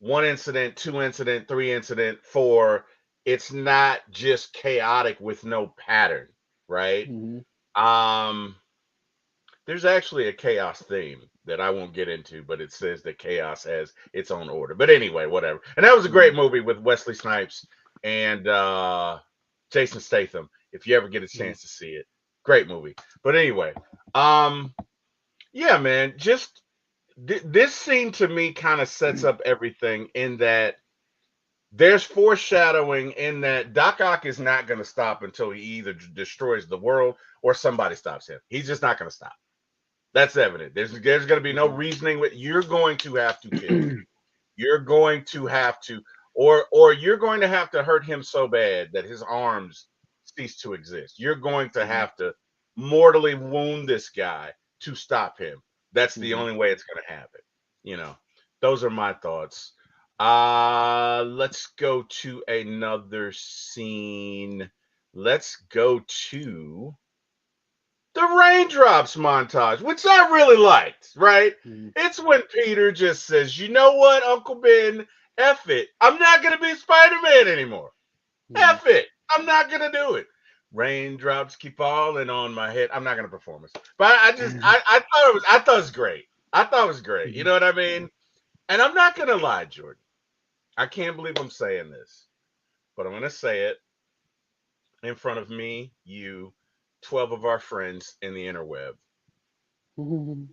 one incident, two incident, three incident, four. It's not just chaotic with no pattern, right? Mm-hmm. Um, there's actually a chaos theme that I won't get into, but it says that chaos has its own order. But anyway, whatever. And that was a Mm-hmm. great movie with Wesley Snipes and Jason Statham. If you ever get a chance to see it, great movie. But anyway, um, yeah, man, just this scene to me kind of sets up everything in that there's foreshadowing in that Doc Ock is not going to stop until he either destroys the world or somebody stops him. He's just not going to stop. That's evident. There's going to be no Mm-hmm. reasoning with you're going to have to kill him. You're going to have to or you're going to have to hurt him so bad that his arms cease to exist. You're going to Mm-hmm. have to mortally wound this guy to stop him. That's the Mm-hmm. only way it's going to happen. You know. Those are my thoughts. Let's go to another scene. Let's go to the raindrops montage, which I really liked, right? Mm-hmm. It's when Peter just says, you know what, Uncle Ben, F it. I'm not going to be Spider-Man anymore. Mm-hmm. F it. I'm not going to do it. Raindrops keep falling on my head. I'm not going to perform it. But I thought it was great. I thought it was great. You know what I mean? And I'm not going to lie, Jordan. I can't believe I'm saying this, but I'm going to say it in front of me, you, 12 of our friends in the interweb. Mm-hmm.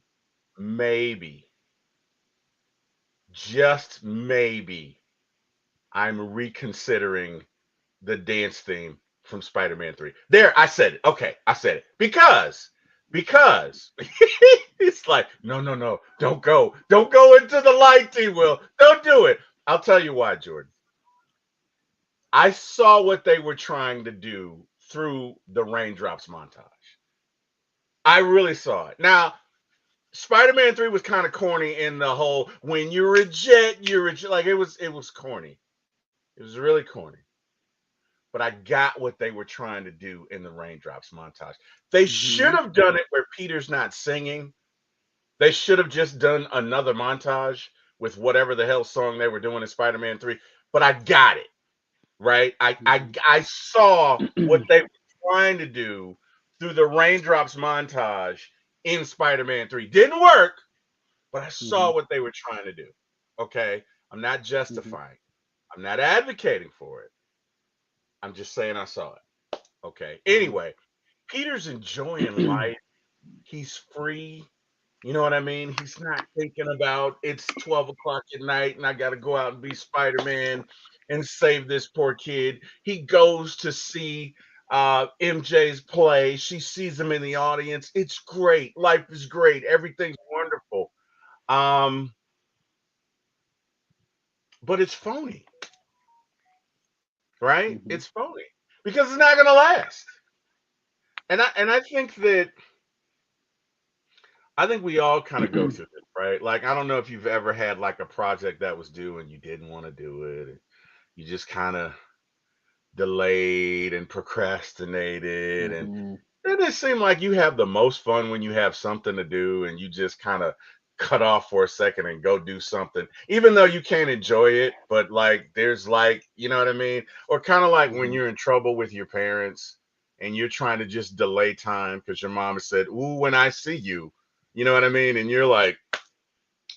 Maybe, just maybe, I'm reconsidering the dance theme from Spider-Man 3. There, I said it. Okay, I said it. Because it's like, no, no, no, don't go. Don't go into the light, T Will. Don't do it. I'll tell you why, Jordan. I saw what they were trying to do through the raindrops montage. I really saw it. Now, Spider-Man 3 was kind of corny in the whole when you reject like it was corny. It was really corny. But I got what they were trying to do in the raindrops montage. They should Mm-hmm. have done it where Peter's not singing. They should have just done another montage with whatever the hell song they were doing in Spider-Man 3. But I got it, right? I saw what they were trying to do through the raindrops montage in Spider-Man 3. Didn't work, but I Mm-hmm. saw what they were trying to do. Okay. I'm not Mm-hmm. justifying. I'm not advocating for it. I'm just saying I saw it. Okay. Mm-hmm. Anyway, Peter's enjoying life. He's free. You know what I mean? He's not thinking about it's 12 o'clock at night and I got to go out and be Spider Man and save this poor kid. He goes to see MJ's play. She sees him in the audience. It's great. Life is great. Everything's wonderful. Um, but it's phony, right? Mm-hmm. It's phony because it's not going to last. And I think that I think we all kind of go through this, right? Like I don't know if you've ever had like a project that was due and you didn't want to do it. And you just kind of delayed and procrastinated and Mm-hmm. it just seemed like you have the most fun when you have something to do and you just kind of cut off for a second and go do something, even though you can't enjoy it. But like, there's like, you know what I mean? Or kind of like when Mm-hmm. you're in trouble with your parents and you're trying to just delay time because your mom has said, ooh, when I see you know what I mean? And you're like,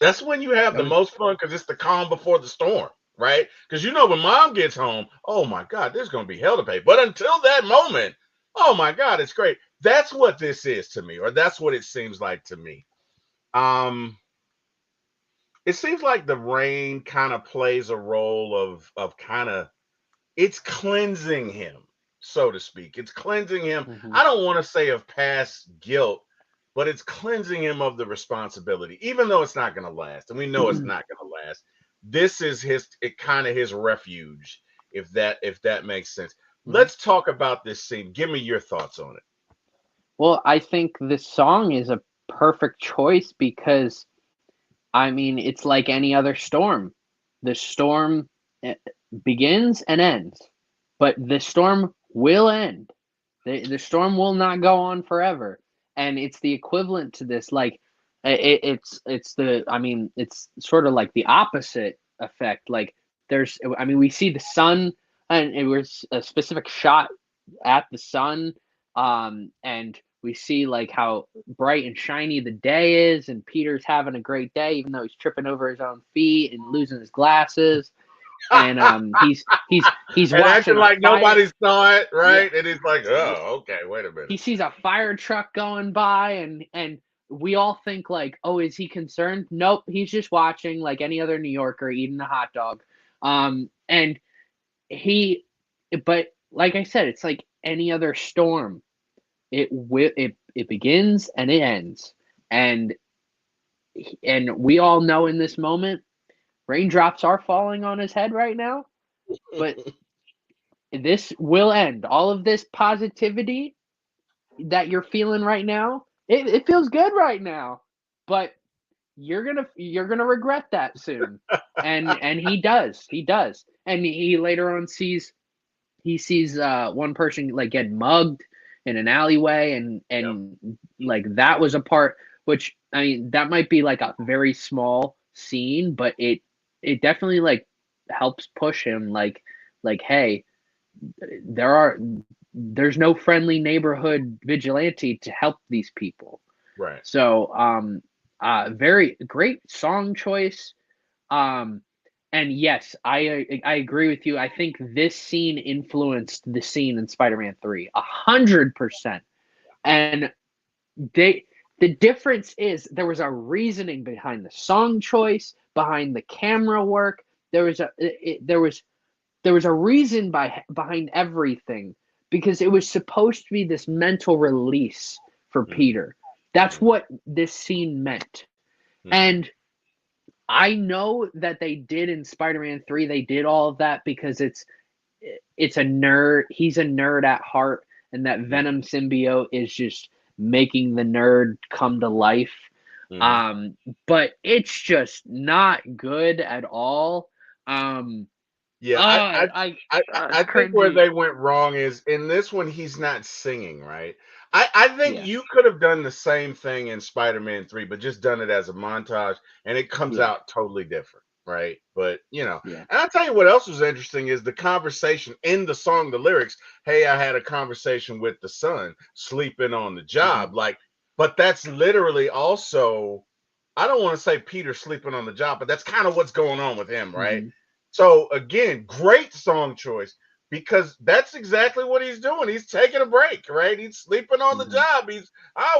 that's when you have the Yep. most fun because it's the calm before the storm, right? Because you know when mom gets home, oh my God, there's going to be hell to pay. But until that moment, oh my God, it's great. That's what this is to me, or that's what it seems like to me. Um, it seems like the rain kind of plays a role of kind of it's cleansing him, so to speak. It's cleansing him. Mm-hmm. I don't want to say of past guilt, but it's cleansing him of the responsibility, even though it's not going to last, and we know it's not going to last. This is kind of his refuge, if that makes sense. Let's talk about this scene. Give me your thoughts on it. Well, I think this song is a perfect choice because, I mean, it's like any other storm. The storm begins and ends, but the storm will end. The storm will not go on forever, and it's the equivalent to this. Like, I mean, it's sort of like the opposite effect. Like, I mean, we see the sun, and it was a specific shot at the sun, and we see like how bright and shiny the day is, and Peter's having a great day, even though he's tripping over his own feet and losing his glasses. And he's and watching acting like nobody saw it, right? Yeah. And he's like, "Oh, okay, wait a minute." He sees a fire truck going by, and we all think like, "Oh, is he concerned?" Nope, he's just watching like any other New Yorker eating a hot dog. And he, but like I said, it's like any other storm. It begins and it ends, and we all know in this moment, raindrops are falling on his head right now, but this will end. All of this positivity that you're feeling right now, it feels good right now, but you're gonna regret that soon. And he does, and he later on sees one person like get mugged in an alleyway, and like that was a part, which, I mean, that might be like a very small scene, but it definitely like helps push him, like, hey, there's no friendly neighborhood vigilante to help these people. Right. So very great song choice. And yes, I agree with you. I think this scene influenced the scene in Spider-Man 3 100%. And the difference is there was a reasoning behind the song choice, behind the camera work. There was a reason behind everything, because it was supposed to be this mental release for Peter. That's what this scene meant. And I know that they did in Spider-Man 3, they did all of that because it's a nerd. He's a nerd at heart, and that Venom symbiote is just making the nerd come to life. But it's just not good at all. Yeah, I think where they went wrong is in this one, he's not singing, right? I think you could have done the same thing in Spider-Man 3, but just done it as a montage, and it comes out totally different, right? But and I'll tell you what else was interesting is the conversation in the song, the lyrics, "Hey, I had a conversation with the sun, sleeping on the job." Like, but that's literally also, I don't want to say Peter sleeping on the job, but that's kind of what's going on with him, right? So again, great song choice, because that's exactly what he's doing. He's taking a break, right? He's sleeping on the job. He's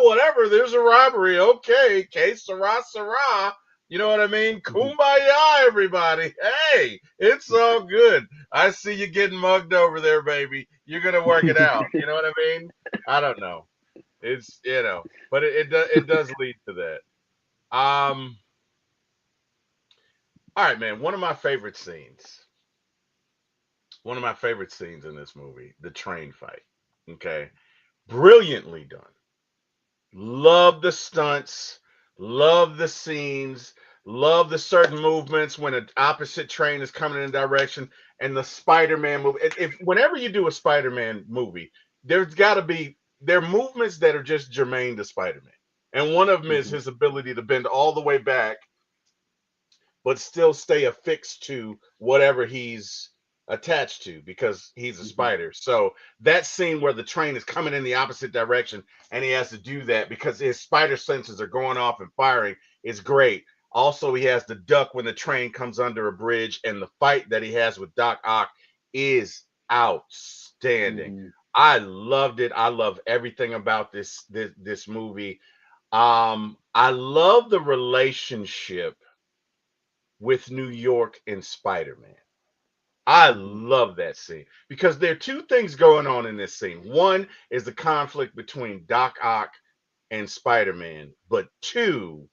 whatever. There's a robbery. Okay, que sera, sera. You know what I mean? Kumbaya, everybody. Hey, it's all good. I see you getting mugged over there, baby. You're gonna work it out. You know what I mean? I don't know. It's but it does lead to that. All right, man. One of my favorite scenes. One of my favorite scenes in this movie, the train fight. Okay. Brilliantly done. Love the stunts. Love the scenes. Love the certain movements when an opposite train is coming in a direction, and the Spider-Man movie. Whenever you do a Spider-Man movie, there's got to be movements that are just germane to Spider-Man. And one of them is his ability to bend all the way back but still stay affixed to whatever he's attached to, because he's a spider. So that scene where the train is coming in the opposite direction and he has to do that because his spider senses are going off and firing is great. Also, he has to duck when the train comes under a bridge, and the fight that he has with Doc Ock is outstanding. I loved it. I love everything about this movie. I love the relationship with New York and Spider-Man. I love that scene because there are two things going on in this scene. One is the conflict between Doc Ock and Spider-Man, but 2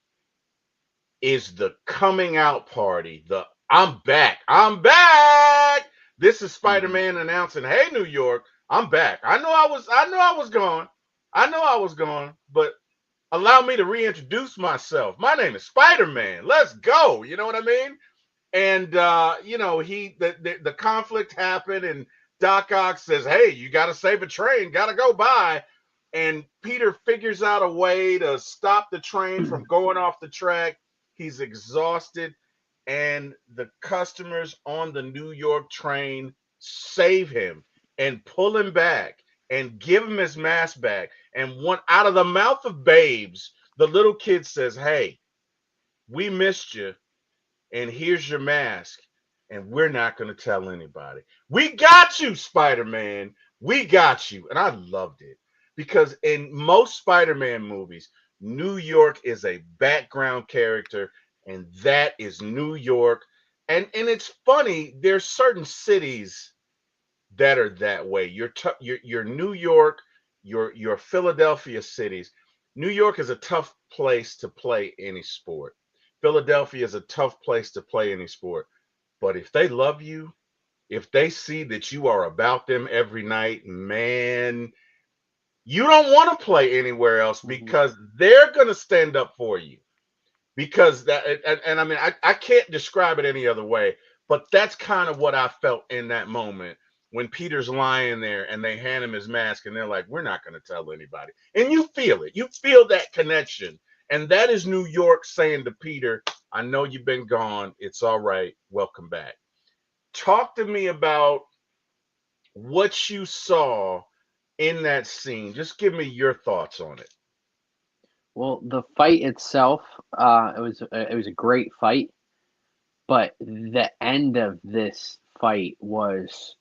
is the coming out party. The I'm back. I'm back. This is Spider-Man announcing, "Hey New York, I'm back. I know I was gone. I know I was gone, but allow me to reintroduce myself. My name is Spider-Man. Let's go." You know what I mean? And the conflict happened, and Doc Ock says, "Hey, you got to save a train, got to go by." And Peter figures out a way to stop the train from going off the track. He's exhausted, and the customers on the New York train save him and pull him back and give him his mask back. And one out of the mouth of babes, the little kid says, "Hey, we missed you, and here's your mask, and we're not going to tell anybody. We got you, Spider-Man. We got you." And I loved it because in most Spider-Man movies, New York is a background character, and that is New York. And it's funny, there's certain cities that are that way. Your New York, your Philadelphia cities. New York is a tough place to play any sport. Philadelphia is a tough place to play any sport. But if they love you, if they see that you are about them every night, man, you don't want to play anywhere else because they're going to stand up for you. Because that, and I mean, I can't describe it any other way, but that's kind of what I felt in that moment when Peter's lying there and they hand him his mask and they're like, "We're not going to tell anybody." And you feel it. You feel that connection. And that is New York saying to Peter, "I know you've been gone. It's all right. Welcome back." Talk to me about what you saw in that scene. Just give me your thoughts on it. Well, the fight itself, it was a great fight, but the end of this fight was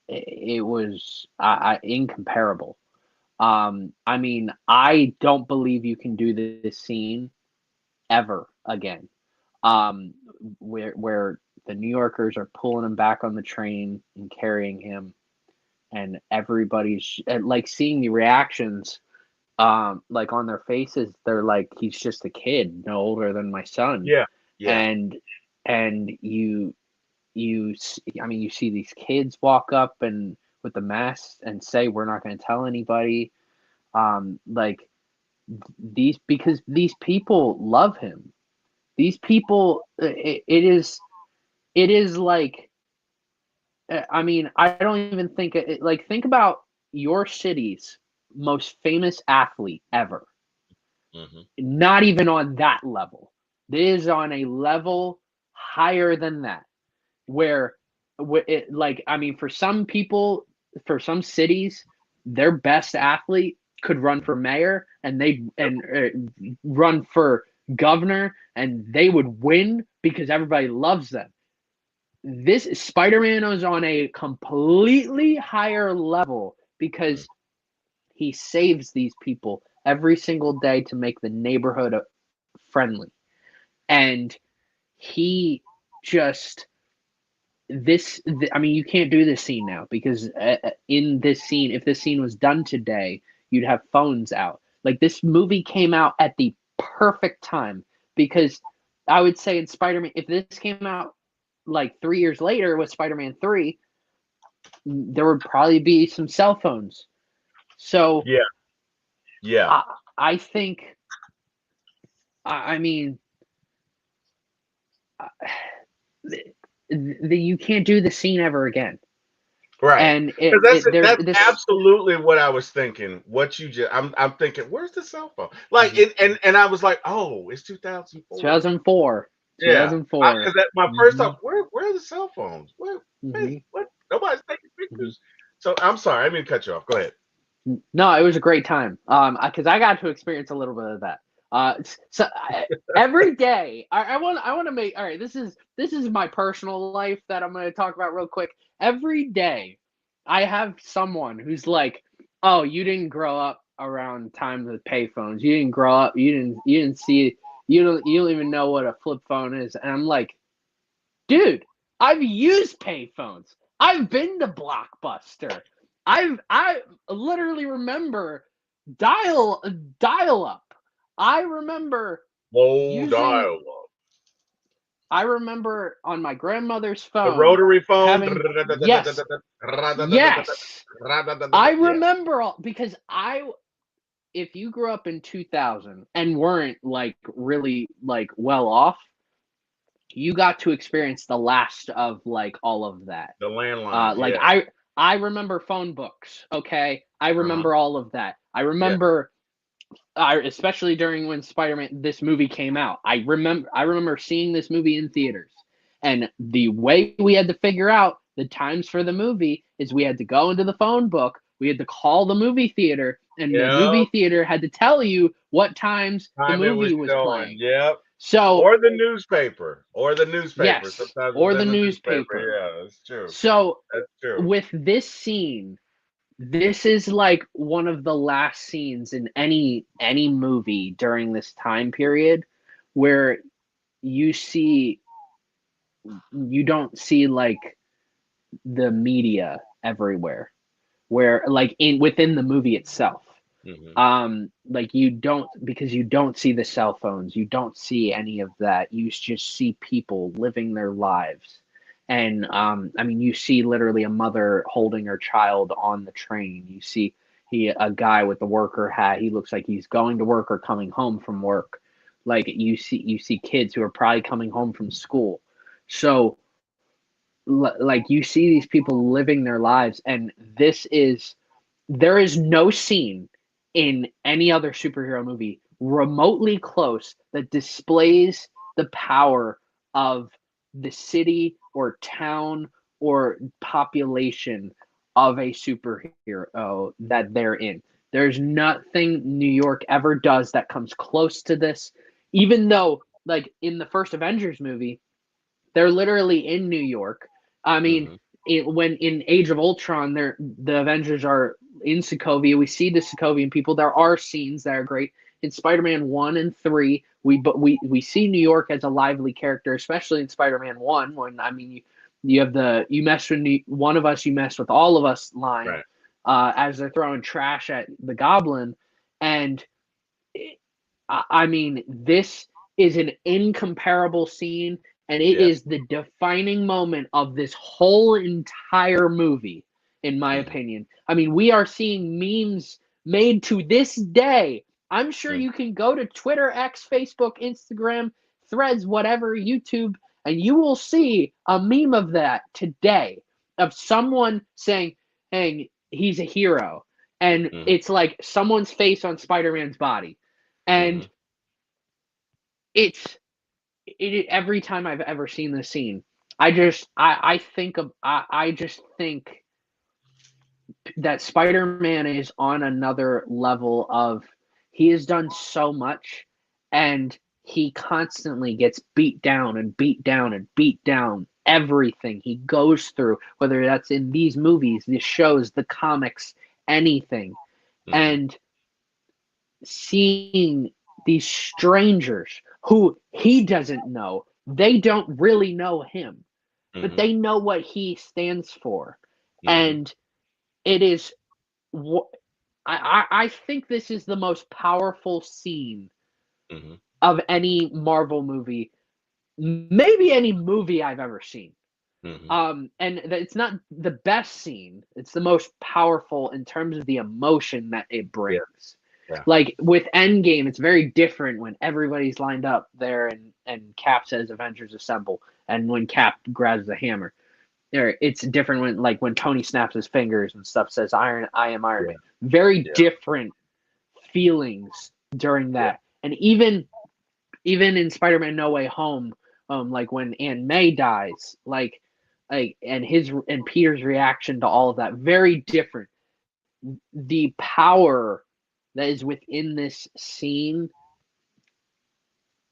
it was incomparable. I mean, I don't believe you can do this scene ever again. Um, where the New Yorkers are pulling him back on the train and carrying him, and everybody's like seeing the reactions, like on their faces. They're like, "He's just a kid, no older than my son," Yeah. Yeah. and I mean, you see these kids walk up and with the masks and say, "We're not going to tell anybody." Like because these people love him. These people, it is like, I mean, I don't even think like think about your city's most famous athlete ever. Hmm. Not even on that level. This is on a level higher than that, where like, I mean, for some people, for some cities, their best athlete could run for mayor and they and run for governor and they would win because everybody loves them. This Spider-Man is on a completely higher level because he saves these people every single day to make the neighborhood friendly. And he just I mean, you can't do this scene now because in this scene, if this scene was done today, you'd have phones out. Like, this movie came out at the perfect time because I would say in Spider-Man, if this came out like 3 years later with Spider-Man 3, there would probably be some cell phones. So Yeah. Yeah. I think, I mean, you can't do the scene ever again. Right. And 'Cause that's this. absolutely what I was thinking. What you just I'm thinking, where's the cell phone? Like and I was like, "Oh, it's 2004." 2004. Yeah. 2004. Because that my first thought, where are the cell phones? Where Mm-hmm. hey, what? Nobody's taking Mm-hmm. pictures. So I'm sorry, I didn't mean to cut you off. Go ahead. No, it was a great time. Because I got to experience a little bit of that. So every day, I want to make. All right, this is my personal life that I'm going to talk about real quick. Every day, I have someone who's like, "Oh, you didn't grow up around times with payphones. You didn't grow up. You didn't see. You don't even know what a flip phone is." And I'm like, "Dude, I've used payphones. I've been to Blockbuster. I literally remember dial up. I remember Whoa, using. dial up. I remember on my grandmother's The phone rotary phone. having yes, yes. I Yeah. remember because if you grew up in 2000 and weren't like really like well off, you got to experience the last of like all of that. The landlines. Like Yeah. I remember phone books. Okay, I Uh-huh. remember all of that. I Yeah. remember, especially during when Spider-Man this movie came out. I remember seeing this movie in theaters, and the way we had to figure out the times for the movie is we had to go into the phone book. We had to call the movie theater, and the Yep. movie theater had to tell you what times the Time it was movie was showing. playing. Yep. So Or the newspaper. Or the newspaper. yes, Sometimes or it's the in the newspaper. newspaper. Yeah, that's true. So That's true. with this scene, this is like one of the last scenes in any movie during this time period where you see you don't see like the media everywhere, where like in within the movie itself. Mm-hmm. Like you don't, because you don't see the cell phones, you don't see any of that, you just see people living their lives. And I mean, you see literally a mother holding her child on the train. You see a guy with the worker hat, he looks like he's going to work or coming home from work. Like you see kids who are probably coming home from school. So like you see these people living their lives, and there is no scene in any other superhero movie remotely close that displays the power of the city or town or population of a superhero that they're in. There's nothing New York ever does that comes close to this, even though, like, in the first Avengers movie, they're literally in New York. I mean, Mm-hmm. when in Age of Ultron, the Avengers are in Sokovia. We see the Sokovian people. There are scenes that are great in Spider-Man 1 and 3. We see New York as a lively character, especially in Spider-Man 1. When I mean, you have the you mess with one of us, you mess with all of us line, Right. as they're throwing trash at the Goblin, and I mean, this is an incomparable scene, and it Yeah. is the defining moment of this whole entire movie, in my Mm-hmm. opinion. I mean, we are seeing memes made to this day. I'm sure Mm-hmm. you can go to Twitter, X, Facebook, Instagram, Threads, whatever, YouTube, and you will see a meme of that today, of someone saying, hey, he's a hero. And Mm-hmm. it's like someone's face on Spider-Man's body. Mm-hmm. And it's every time I've ever seen this scene, I just think that Spider-Man is on another level of, he has done so much, and he constantly gets beat down and beat down and beat down. Everything he goes through, whether that's in these movies, these shows, the comics, anything. Mm-hmm. And seeing these strangers who he doesn't know, they don't really know him, but Mm-hmm. they know what he stands for. Mm-hmm. And it is, I think this is the most powerful scene Mm-hmm. of any Marvel movie, maybe any movie I've ever seen. Mm-hmm. And it's not the best scene, it's the most powerful in terms of the emotion that it Yeah. brings. Yeah. Like with Endgame, it's very different when everybody's lined up there, and Cap says Avengers Assemble, and when Cap grabs the hammer. There, it's different when Tony snaps his fingers and stuff, says I am Iron Yeah. Man. Very Yeah. different feelings during Yeah. that. And even in Spider-Man No Way Home, like when Aunt May dies, and Peter's reaction to all of that, very different. The power that is within this scene,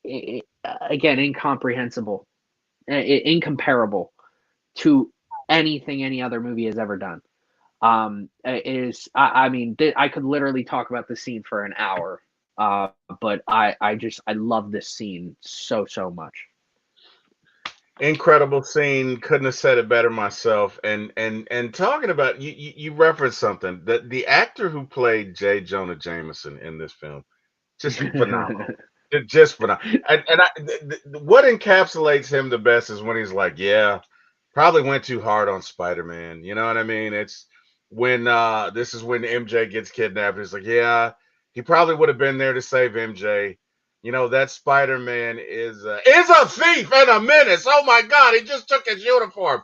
again, incomprehensible, incomparable to anything any other movie has ever done. I mean, I could literally talk about this scene for an hour. But I love this scene so much. Incredible scene. Couldn't have said it better myself. And talking about you referenced something. The actor who played J. Jonah Jameson in this film, just phenomenal. Just phenomenal. What encapsulates him the best is when he's like, "Yeah, probably went too hard on Spider-Man." You know what I mean? It's when this is when MJ gets kidnapped. He's like, "Yeah, he probably would have been there to save MJ." You know, that Spider-Man is a thief and a menace. Oh my God, he just took his uniform.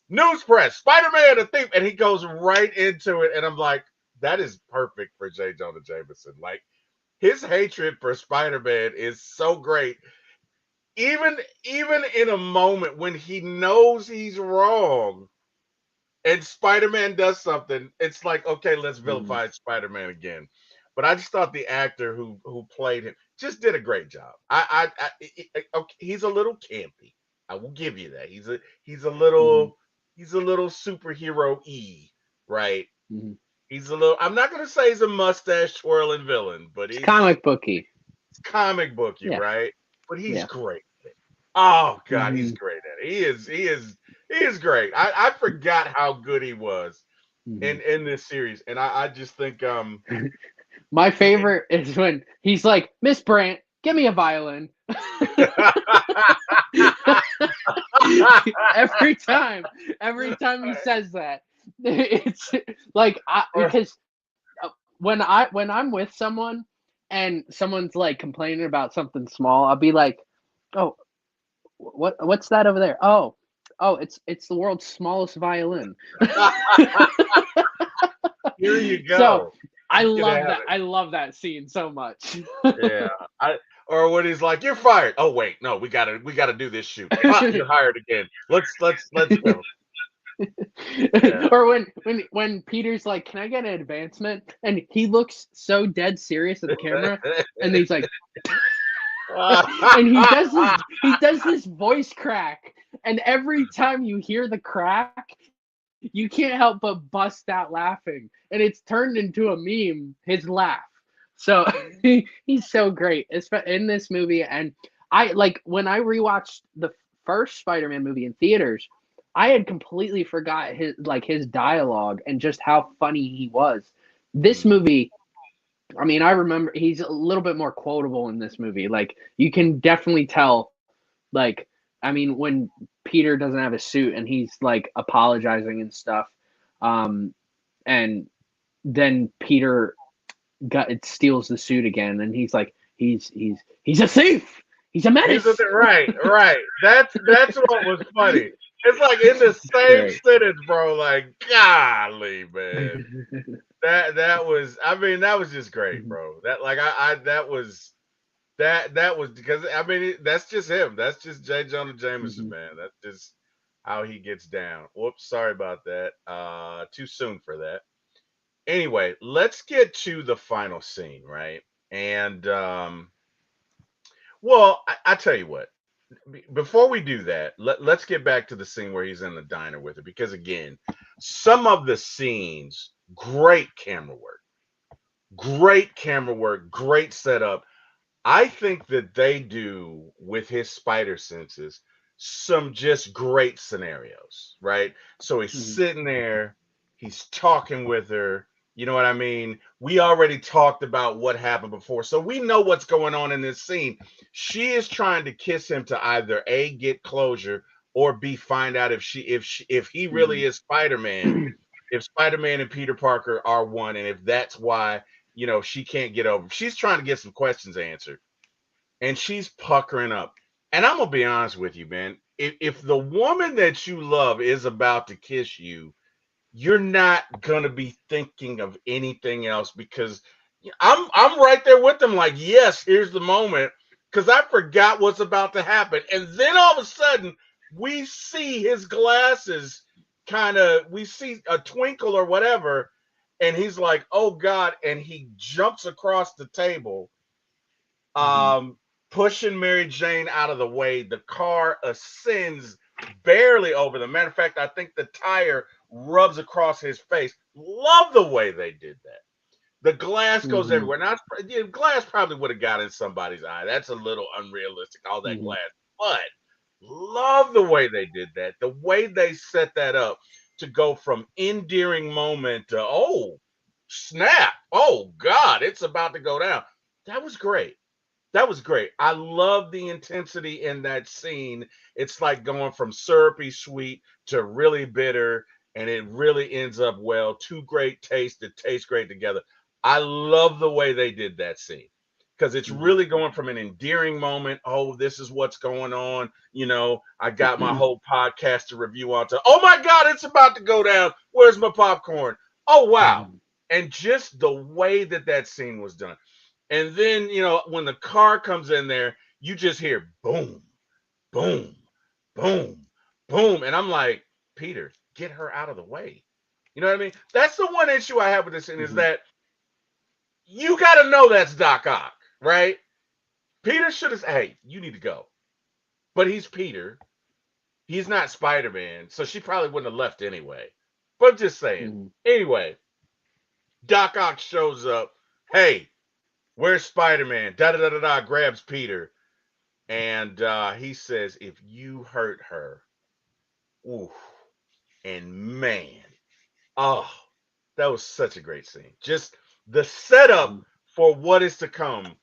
News press, Spider-Man a thief, and he goes right into it. And I'm like, that is perfect for J. Jonah Jameson. Like his hatred for Spider-Man is so great. Even in a moment when he knows he's wrong and Spider-Man does something, it's like, okay, let's Mhm. vilify Spider-Man again. But I just thought the actor who played him just did a great job. Okay, he's a little campy. I will give you that. He's a Mhm. little superhero right? Mhm. He's a little. I'm not gonna say he's a mustache twirling villain, but It's he's comic booky. comic booky, Yeah. right? But he's Yeah. great. Oh God, he's Mhm. great at it. He is great. I forgot how good he was Mhm. in this series, and I just think My he- favorite is when he's like, Miss Brandt, give me a violin. every time, every time he says that, it's like or because when I'm with someone and someone's like complaining about something small, I'll be like, "Oh, what's that over there? Oh, it's the world's smallest violin." here you So go. I You can love have that. it. I love that scene so much. Yeah. Or when he's like, "You're fired." Oh wait, no, we gotta do this shoot. Ah, you're hired again. Let's film. Yeah. Or when Peter's like, "Can I get an advancement?" and he looks so dead serious at the camera, and he's like, and he does this voice crack, and every time you hear the crack, you can't help but bust out laughing, and it's turned into a meme. His laugh. So he's so great in this movie, and I like when I rewatched the first Spider-Man movie in theaters. I had completely forgot his dialogue and just how funny he was. This Mhm. movie, I mean, I remember he's a little bit more quotable in this movie. Like you can definitely tell. Like I mean, when Peter doesn't have a suit and he's like apologizing and stuff, um, and then Peter steals the suit again, and he's like, he's a thief. He's a He's a menace. right, right. That's what was funny. It's like in the same Great. sentence, bro. Like, golly, man. That was. I mean, that was just great, bro. That like I that was because I mean that's just him. That's just J. Jonah Jameson, Mhm. man. That's just how he gets down. Whoops, sorry about that. Too soon for that. Anyway, let's get to the final scene, right? And well, I tell you what. Before we do that, let's get back to the scene where he's in the diner with her because again, some of the scenes, great camera work, great setup. I think that they do with his spider senses some just great scenarios, right? So he's Mhm. sitting there, he's talking with her. You know what I mean? We already talked about what happened before. So we know what's going on in this scene. She is trying to kiss him to either A, get closure, or B, find out if he really Mhm. is Spider-Man, if Spider-Man and Peter Parker are one, and if that's why, she can't get over. She's trying to get some questions answered and she's puckering up. And I'm gonna be honest with you, man. If the woman that you love is about to kiss you, you're not gonna be thinking of anything else because I'm right there with them. Like, yes, here's the moment because I forgot what's about to happen, and then all of a sudden we see his glasses we see a twinkle or whatever, and he's like, "Oh God!" and he jumps across the table Mhm. um, pushing Mary Jane out of the way. The car ascends barely over them. Matter of fact, I think the tire rubs across his face. Love the way they did that. The glass goes Mhm. everywhere. Now, glass probably would have got in somebody's eye. That's a little unrealistic, all that Mhm. glass. But Love the way they did that. The way they set that up to go from endearing moment to, oh, snap. Oh, God, it's about to go down. That was great. That was great. I love the intensity in that scene. It's like going from syrupy sweet to really bitter, and it really ends up well. Two great tastes that taste great together. I love the way they did that scene because it's Mhm. really going from an endearing moment. Oh, this is what's going on. I got my whole podcast to review on to, oh my God, it's about to go down. Where's my popcorn? Oh, wow. Mhm. And just the way that that scene was done. And then, when the car comes in there, you just hear boom, boom, boom, boom. And I'm like, Peter, get her out of the way. You know what I mean? That's the one issue I have with this, and is Mhm. that you got to know that's Doc Ock, right? Peter should have said, hey, you need to go. But he's Peter. He's not Spider-Man. So she probably wouldn't have left anyway. But I'm just saying. Mhm. Anyway, Doc Ock shows up. Hey, where's Spider-Man? Da da da da da. Grabs Peter. And he says, if you hurt her, ooh, and man, oh, that was such a great scene. Just the setup Mhm. for what is to come.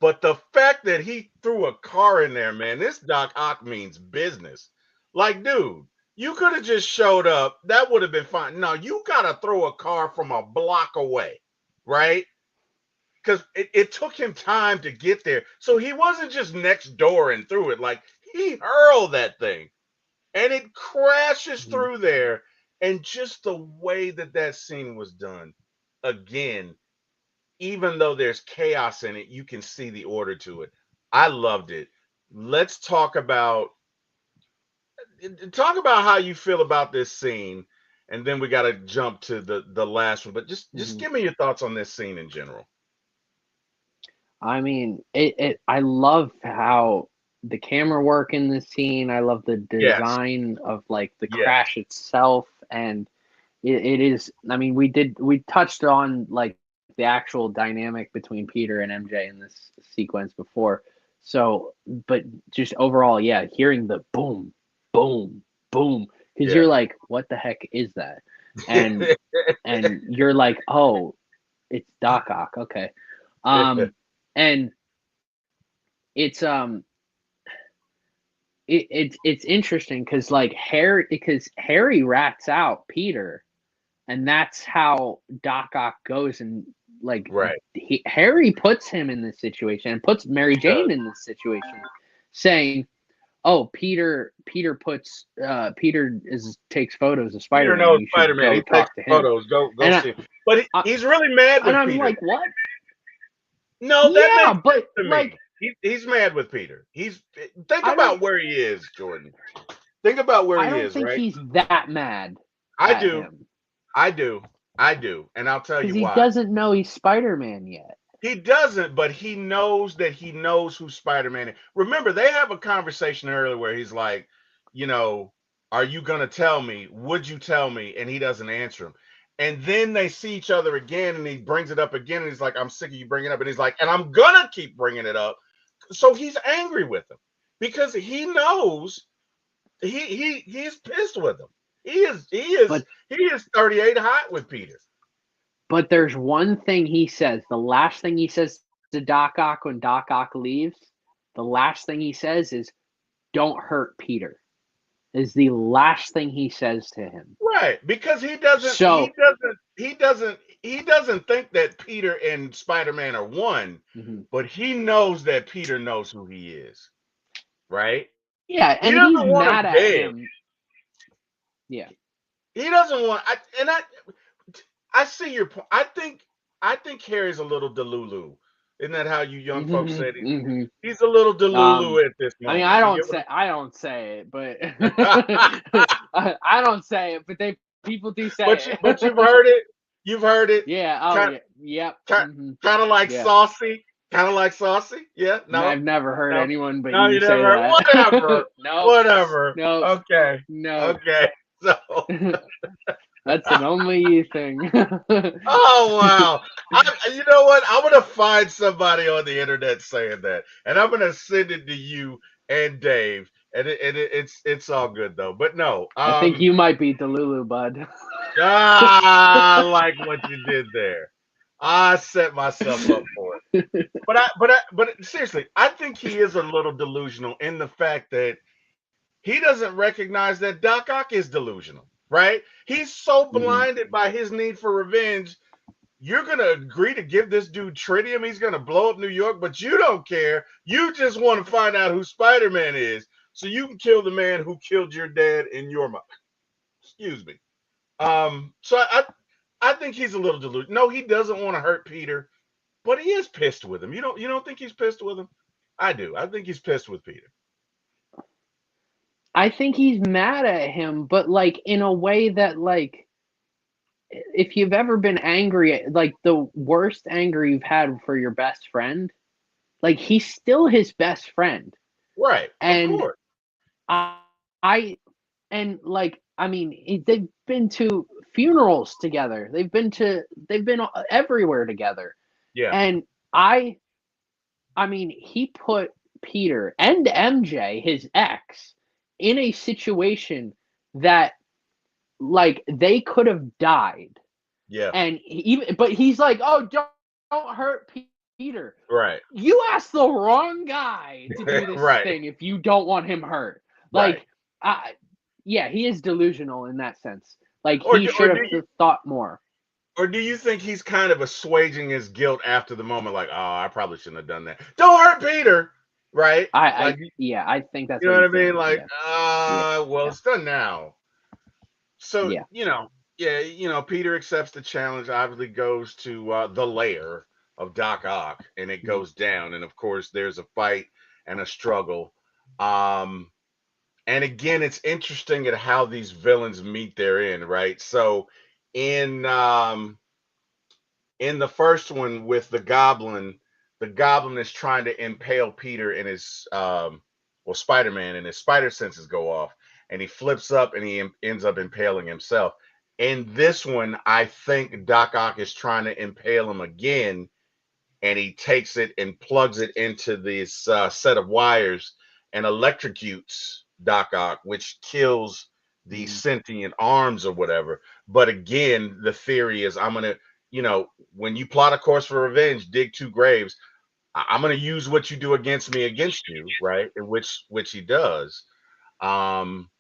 But the fact that he threw a car in there, man, this Doc Ock means business. Like, dude, you could have just showed up. That would have been fine. No, you got to throw a car from a block away, right? Because it took him time to get there. So he wasn't just next door and threw it. Like, he hurled that thing and it crashes Mhm. through there. And just the way that that scene was done, again, even though there's chaos in it, you can see the order to it. I loved it. Let's talk about how you feel about this scene, and then we got to jump to the last one. But just Mhm. give me your thoughts on this scene in general. I mean, I love how the camera work in this scene. I love the Yes, design of like the yes, crash itself, and it is. I mean, we touched on like the actual dynamic between Peter and MJ in this sequence before. So, but just overall, yeah, hearing the boom, boom, boom, because yeah. you're like, what the heck is that? And you're like, oh, it's Doc Ock. Okay. And it's it's interesting because Harry rats out Peter, and that's how Doc Ock goes, and like Right, Harry puts him in this situation and puts Mary he does. Jane in this situation, saying, "Oh, Peter is takes photos of Peter Spider Man. knows You should Spider-Man. go He takes talk to him." photos. Go And see him. But I he's really mad and with I'm Peter. like, "What? No, that Yeah, makes sense but to like me. He's mad with Peter. Think I don't about where he is, Jordan. Think about where I he don't is, think right? he's that mad I at do. him." I do. I do. And I'll tell Because you he why. doesn't know he's Spider-Man yet. He doesn't, but he knows that he knows who Spider-Man is. Remember, they have a conversation earlier where he's like, you know, are you going to tell me? Would you tell me? And he doesn't answer him. And then they see each other again and he brings it up again. And he's like, I'm sick of you bringing it up. And he's like, and I'm going to keep bringing it up. So he's angry with him because he knows he's pissed with him. But He is 38 hot with Peter. there's one thing he says. The last thing he says to Doc Ock when Doc Ock leaves, the last thing he says is, "Don't hurt Peter." Is the last thing he says to him. Right, because So, he doesn't think that Peter and Spider-Man are one, mhm. but he knows that Peter knows who he is, right? Yeah, He and he's doesn't want him mad at dead. him. Yeah. He doesn't want I see your point. I think Harry's a little delulu. Isn't that how you young folks hmm said hmm he's a little delulu at this I mean, moment. You get I don't say it, but what I don't say it, but people do say but it. you've heard it. You've heard it. Yeah. Oh, Kind yeah. Yep. kind, kind of like Yeah. saucy. Kind of like saucy. Yeah. No. I've never heard No. anyone but No, you you never say heard. Whatever. that. No. Whatever. No. Okay. No. Okay. So That's an only you thing. oh wow. You know what? I'm gonna find somebody on the internet saying that, and I'm gonna send it to you and Dave, It's all good though. But no, I think you might be Delulu, bud. I like what you did there. I set myself up for it. But seriously, I think he is a little delusional in the fact that he doesn't recognize that Doc Ock is delusional, right? He's so Mhm. blinded by his need for revenge. You're gonna agree to give this dude tritium. He's gonna blow up New York, but you don't care. You just want to find out who Spider-Man is, so you can kill the man who killed your dad in your mouth. Excuse me. So I think he's a little deluded. No, he doesn't want to hurt Peter, but he is pissed with him. You don't think he's pissed with him? I do. I think he's pissed with Peter. I think he's mad at him, but like in a way that like if you've ever been angry, like the worst anger you've had for your best friend, like he's still his best friend. Right, of And course. I and like I mean they've been to funerals together. They've been everywhere together. Yeah, And I mean he put Peter and MJ, his ex, in a situation that like they could have died. yeah, And even but he's like, "Oh, don't hurt Peter." right, You asked the wrong guy to do this right, thing if you don't want him hurt. right. Like, yeah, he is delusional in that sense. Like, Or he do, should have thought more. or do you think he's kind of assuaging his guilt after the moment, like, oh, I probably shouldn't have done that. Don't hurt Peter, right? Like, Yeah, I think that's you know what what I he's mean? doing. Like, Yeah, yeah, well, yeah, it's done now. So yeah. yeah, Peter accepts the challenge. Obviously, goes to the lair of Doc Ock, and it Mhm. goes down. And of course, there's a fight and a struggle. Um, and again, it's interesting at how these villains meet therein, right? So, in um, in the first one with the Goblin is trying to impale Peter in his Spider-Man, and his spider senses go off, and he flips up and he ends up impaling himself. In this one, I think Doc Ock is trying to impale him again, and he takes it and plugs it into this set of wires and electrocutes Doc Ock, which kills the Mhm. sentient arms or whatever. But again, the theory is I'm gonna, when you plot a course for revenge, dig two graves. I'm gonna use what you do against me against you, right? And which he does. Um,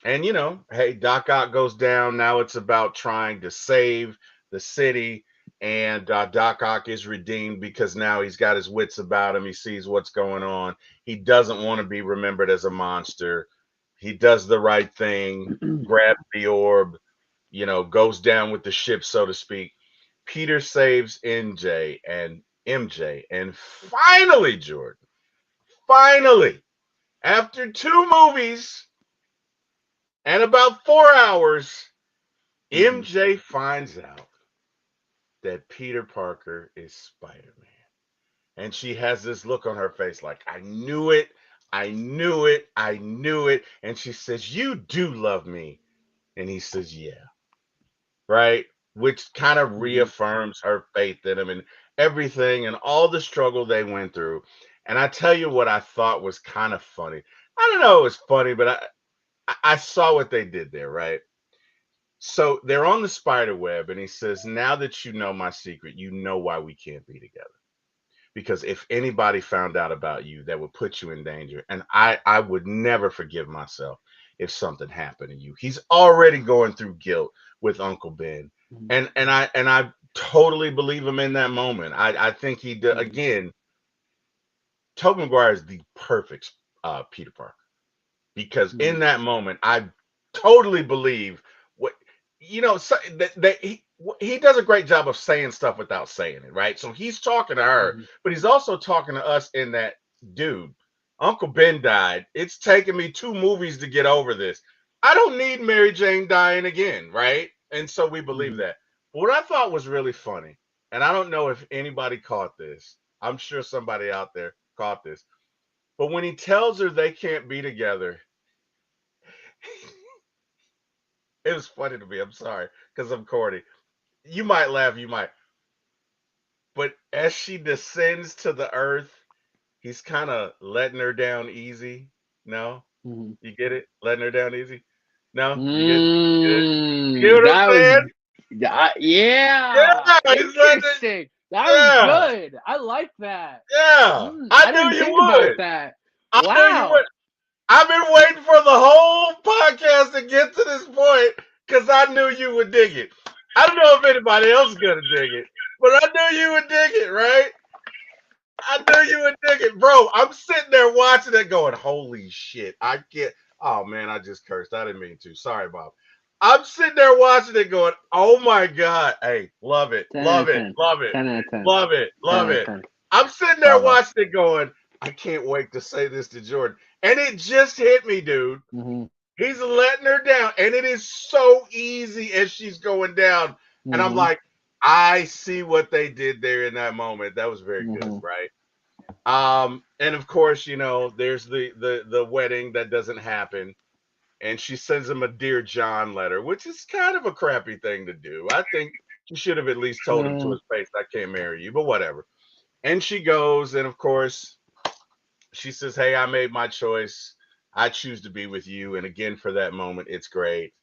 and hey, Doc Ock goes down. Now it's about trying to save the city. And Doc Ock is redeemed because now he's got his wits about him. He sees what's going on. He doesn't want to be remembered as a monster. He does the right thing, grabs the orb, goes down with the ship, so to speak. Peter saves MJ. And finally, Jordan, finally, after two movies and about 4 hours, Mhm. MJ finds out that Peter Parker is Spider Man. And she has this look on her face like, I knew it. I knew it. I knew it. And she says, You do love me. And he says, Yeah. Right. Which kind of Mhm. reaffirms her faith in him and everything and all the struggle they went through. And I tell you what I thought was kind of funny. I don't know it was funny, but I saw what they did there, right? So they're on the spider web, and he says, Now that you know my secret, you know why we can't be together. Because if anybody found out about you, that would put you in danger. And I would never forgive myself if something happened to you. He's already going through guilt with Uncle Ben. Mhm. And I totally believe him in that moment. I think Mhm. again, Tobey Maguire is the perfect Peter Parker because Mhm. in that moment, I totally believe what so, that he does a great job of saying stuff without saying it, right? So he's talking to her, Mhm. but he's also talking to us in that, dude, Uncle Ben died. It's taken me two movies to get over this. I don't need Mary Jane dying again, right? And so we believe Mhm. that. But what I thought was really funny, and I don't know if anybody caught this. I'm sure somebody out there caught this. But when he tells her they can't be together, it was funny to me. I'm sorry, because I'm corny. You might laugh, you might. But as she descends to the earth, he's kind of letting her down easy. No? You get it? Letting her down easy? No? You get it? You get what I'm That was, saying? yeah, Yeah, he's letting it, interesting. That was yeah, good. I like that. yeah. I I didn't knew you think about would. that. I knew you would. Wow. I've been waiting for the whole podcast to get to this point because I knew you would dig it. I don't know if anybody else is gonna dig it, but I knew you would dig it, right? I knew you would dig it, bro. I'm sitting there watching it, going, "Holy shit!" I get. Oh man, I just cursed. I didn't mean to. Sorry, Bob. I'm sitting there watching it, going, "Oh my god!" Hey, love it, 10 out love of it, 10. love it, 10 out of 10. love it, 10 love out of it. 10. I'm sitting there Bravo. watching it, going, "I can't wait to say this to Jordan," and it just hit me, dude. Mm-hmm. He's letting her down, and it is so easy as she's going down. And I'm Mm-hmm. like, I see what they did there in that moment. That was very good, Mm-hmm. right? And of course, there's the wedding that doesn't happen, and she sends him a Dear John letter, which is kind of a crappy thing to do. I think she should have at least told him to his face, "I can't marry you," but whatever. And she goes, and of course, she says, "Hey, I made my choice. I choose to be with you." And again, for that moment, it's great.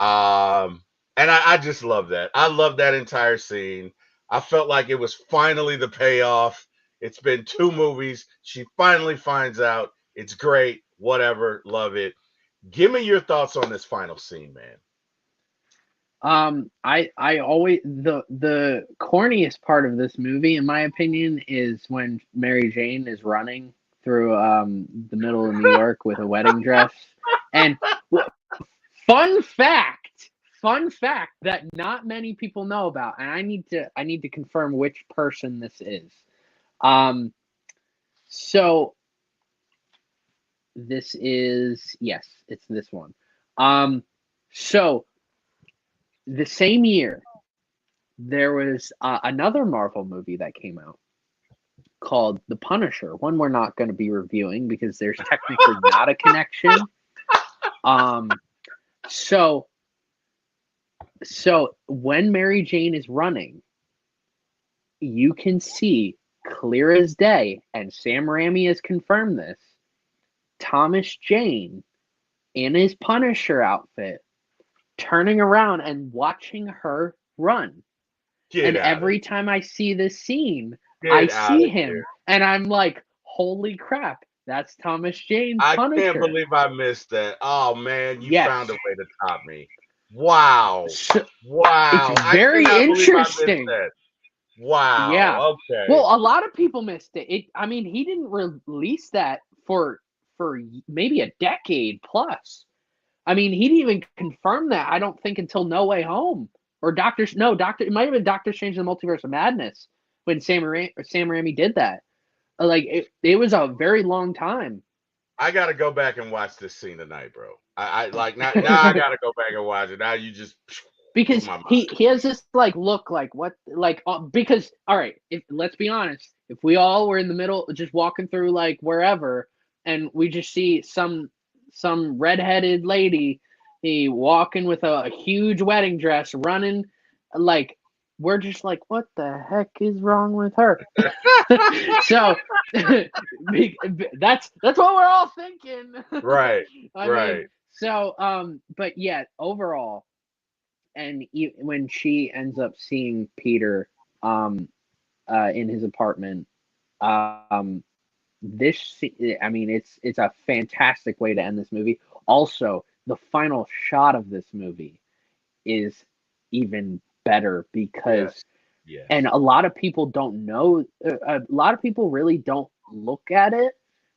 Um, and I just love that. I love that entire scene. I felt like it was finally the payoff. It's been 2 movies. She finally finds out. It's great. Whatever. Love it. Give me your thoughts on this final scene, man. I always the corniest part of this movie, in my opinion, is when Mary Jane is running through the middle of New York with a wedding dress. And fun fact that not many people know about, and I need to confirm which person this is. So this is, yes, it's this one. So the same year there was another Marvel movie that came out called The Punisher. One we're not going to be reviewing because there's technically not a connection. So when Mary Jane is running, you can see clear as day, and Sam Raimi has confirmed this, Thomas Jane in his Punisher outfit turning around and watching her run. Get And out of every time I see this scene, I Get out see of him here. and I'm like, holy crap, that's Thomas Jane's I can't Punisher. believe I missed that. Oh man, you Yes. found a way to top me. Wow. So, Wow. it's I very cannot believe I missed interesting. that. Wow. Yeah. Okay. Well, a lot of people missed it. I mean, he didn't release that for maybe a decade plus. I mean, he didn't even confirm that, I don't think, until No Way Home. Or it might have been Doctor Strange in the Multiverse of Madness when Sam Raimi did that. Like, it was a very long time. I gotta go back and watch this scene tonight, bro. I like now I gotta go back and watch it. Now you just blew Because my mind. he has this like look like what like because all right, if let's be honest, if we all were in the middle just walking through like wherever and we just see some redheaded lady walking with a huge wedding dress running, like we're just like, what the heck is wrong with her? So that's what we're all thinking. Right. I Right. mean, so but yeah, overall, and when she ends up seeing Peter in his apartment, um I mean, it's a fantastic way to end this movie. Also, the final shot of this movie is even better because, Yes. and a lot of people don't know, a lot of people really don't look at it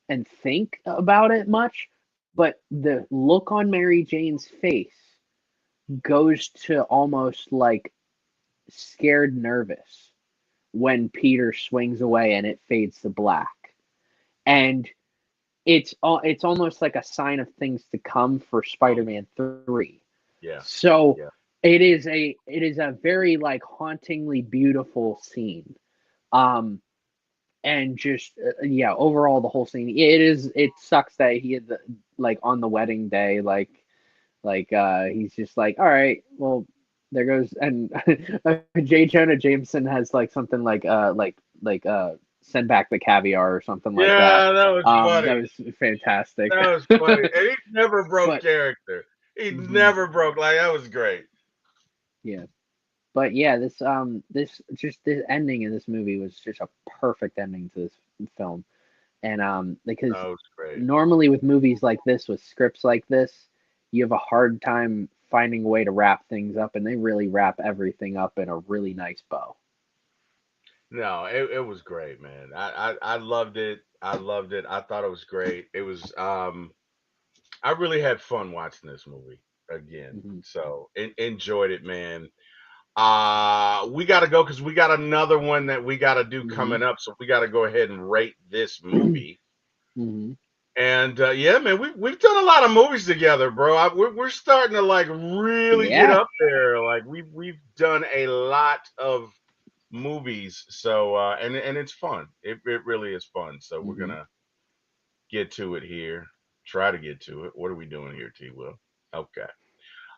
and think about it much, but the look on Mary Jane's face goes to almost like scared nervous when Peter swings away and it fades to black. And it's almost like a sign of things to come for Spider-Man 3. Yeah. So Yeah. it is a very like hauntingly beautiful scene. And just yeah, overall the whole scene, it sucks that he had like on the wedding day, like he's just like, all right, well, there goes, and J. Jonah Jameson has like something like send back the caviar or something like that. Yeah, that was That funny. was fantastic. That was funny. And he never broke But character. He mhm, never broke. Like, that was great. yeah, but yeah, this ending in this movie was just a perfect ending to this film. And because That was great. normally with movies like this, with scripts like this, you have a hard time finding a way to wrap things up, and they really wrap everything up in a really nice bow. No, it was great, man. I loved it. I loved it. I thought it was great. It was I really had fun watching this movie again. Hmm. So enjoyed it, man. We gotta go because we got another one that we gotta do Hmm. coming up. So we gotta go ahead and rate this movie. Hmm. And yeah, man, we've done a lot of movies together, bro. We're starting to like really get Yeah. up there. Like we've done a lot of movies. So and it's fun. It really is fun. So we're Hmm. gonna get to it here. Try to get to it. What are we doing here, T Will? Okay.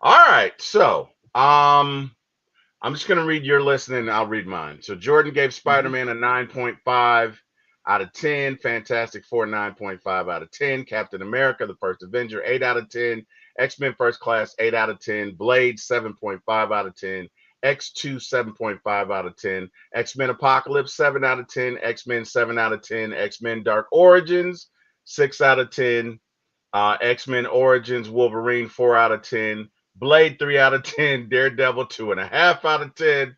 All right. So I'm just gonna read your list and then I'll read mine. So Jordan gave Hmm. Spider-Man a 9.5 out of 10. Fantastic Four 9.5 out of 10. Captain America, the First Avenger, 8 out of 10. X-Men First Class, 8 out of 10. Blade, 7.5 out of 10. X2, 7.5 out of 10. X-Men Apocalypse, 7 out of 10. X-Men, 7 out of 10. X-Men Dark Origins, 6 out of 10. X-Men Origins Wolverine, 4 out of 10. Blade, 3 out of 10. Daredevil, 2.5 out of 10.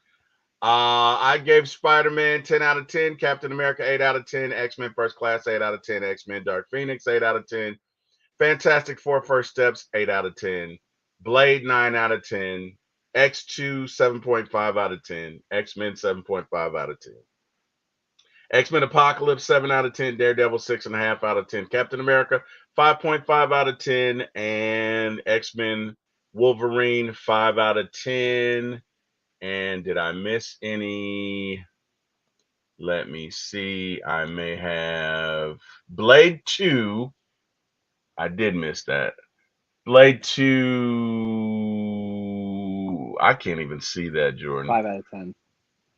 I gave Spider-Man 10 out of 10. Captain America, 8 out of 10. X-Men First Class, 8 out of 10. X-Men Dark Phoenix, 8 out of 10. Fantastic Four First Steps, 8 out of 10. Blade, 9 out of 10. X2, 7.5 out of 10. X-Men, 7.5 out of 10. X-Men Apocalypse, 7 out of 10. Daredevil, 6.5 out of 10. Captain America, 5.5 out of 10. And X-Men Wolverine, 5 out of 10. And did I miss any? Let me see. I may have Blade 2. I did miss that. Blade 2. I can't even see that, Jordan. 5 out of 10.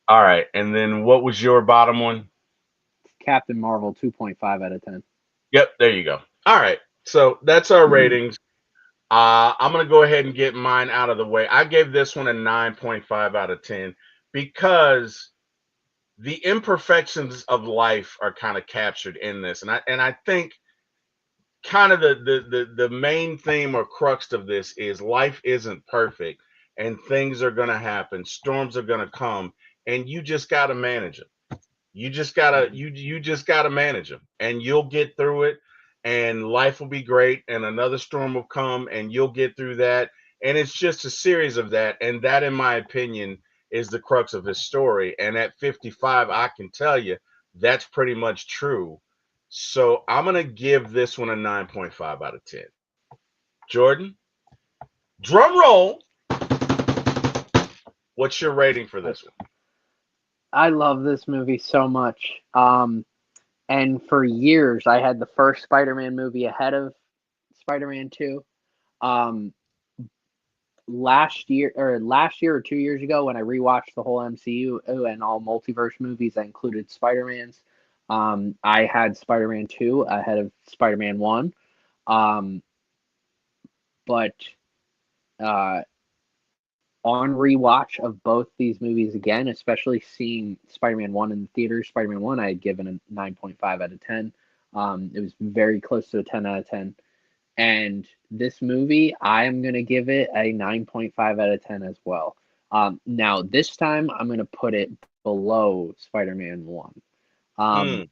All right. And then what was your bottom one? Captain Marvel 2.5 out of 10. Yep, there you go. All right. So that's our ratings. I'm going to go ahead and get mine out of the way. I gave this one a 9.5 out of 10 because the imperfections of life are kind of captured in this. And I think kind of the main theme or crux of this is life isn't perfect and things are going to happen. Storms are going to come and you just got to manage them. You just gotta Hmm. you just gotta manage them, and you'll get through it. And life will be great, and another storm will come, and you'll get through that. And it's just a series of that. And that, in my opinion, is the crux of his story. And at 55, I can tell you that's pretty much true. So I'm gonna give this one a 9.5 out of 10. Jordan, drum roll. What's your rating for this one? I love this movie so much. And for years, I had the first Spider-Man movie ahead of Spider-Man 2. Um, last year or 2 years ago, when I rewatched the whole MCU and all multiverse movies that included Spider-Man's, I had Spider-Man 2 ahead of Spider-Man 1. Um, but uh, on rewatch of both these movies again, especially seeing Spider-Man 1 in the theaters, Spider-Man 1 I had given a 9.5 out of 10. It was very close to a 10 out of 10. And this movie, I am going to give it a 9.5 out of 10 as well. Now, this time, I'm going to put it below Spider-Man 1. Um, Mm,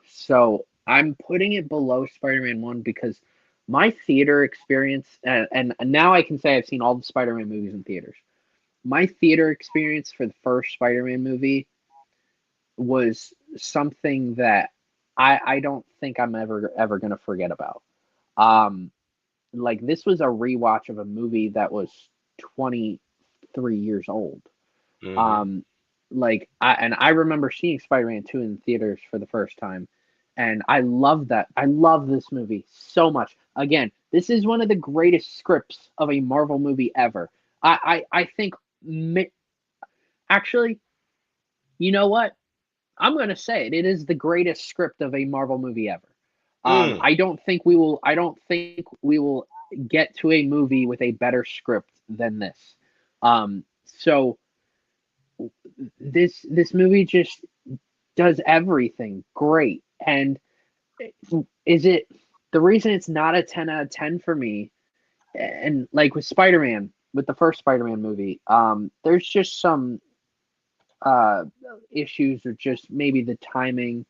so I'm putting it below Spider-Man 1 because my theater experience, and now I can say I've seen all the Spider-Man movies in theaters. My theater experience for the first Spider-Man movie was something that I don't think I'm ever going to forget about. Um, like this was a rewatch of a movie that was 23 years old. mm-hmm. Um, I remember seeing Spider-Man 2 in theaters for the first time, and I love that. I love this movie so much. Again, this is one of the greatest scripts of a Marvel movie ever. I think actually, you know what? I'm gonna say it. It is the greatest script of a Marvel movie ever. I don't think we will. I don't think we will get to a movie with a better script than this. So this movie just does everything great. And is it the reason it's not a 10 out of 10 for me? And like with Spider-Man, with the first Spider-Man movie, there's just some issues, or just maybe the timing,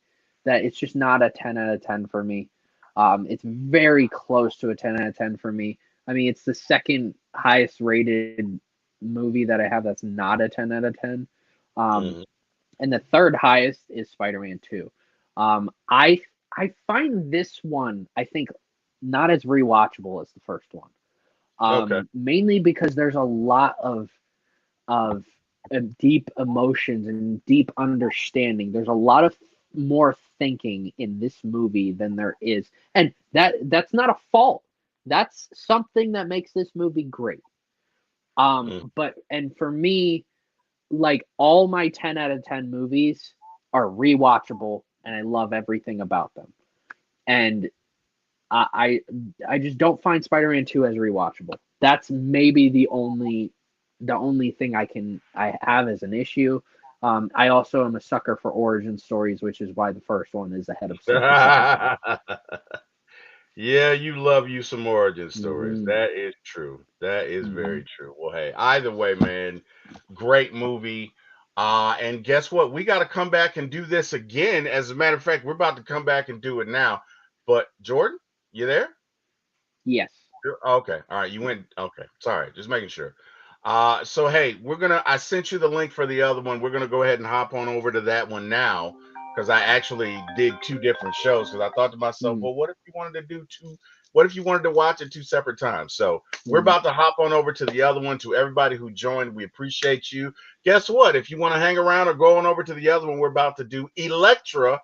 that it's just not a 10 out of 10 for me. It's very close to a 10 out of 10 for me. I mean, it's the second highest rated movie that I have that's not a 10 out of 10. And the third highest is Spider-Man 2. I find this one, I think, not as rewatchable as the first one. Mainly because there's a lot of deep emotions and deep understanding. There's a lot of more thinking in this movie than there is, and that's not a fault. That's something that makes this movie great. But for me, like, all my 10 out of 10 movies are rewatchable, and I love everything about them. And I just don't find Spider-Man 2 as rewatchable. That's maybe the only thing I have as an issue. I also am a sucker for origin stories, which is why the first one is ahead of second. Yeah, you love you some origin stories. That is true. That is very true. Well, hey, either way, man, great movie. And guess what? We got to come back and do this again. As a matter of fact, we're about to come back and do it now. But Jordan, you there? Yes. Okay. All right. You went. Okay. Sorry. Just making sure. So hey, I sent you the link for the other one. We're gonna go ahead and hop on over to that one now, because I actually did two different shows, because I thought to myself, well, what if you wanted to watch it two separate times? So we're about to hop on over to the other one. To everybody who joined, we appreciate you. Guess what? If you want to hang around or go on over to the other one, we're about to do Elektra.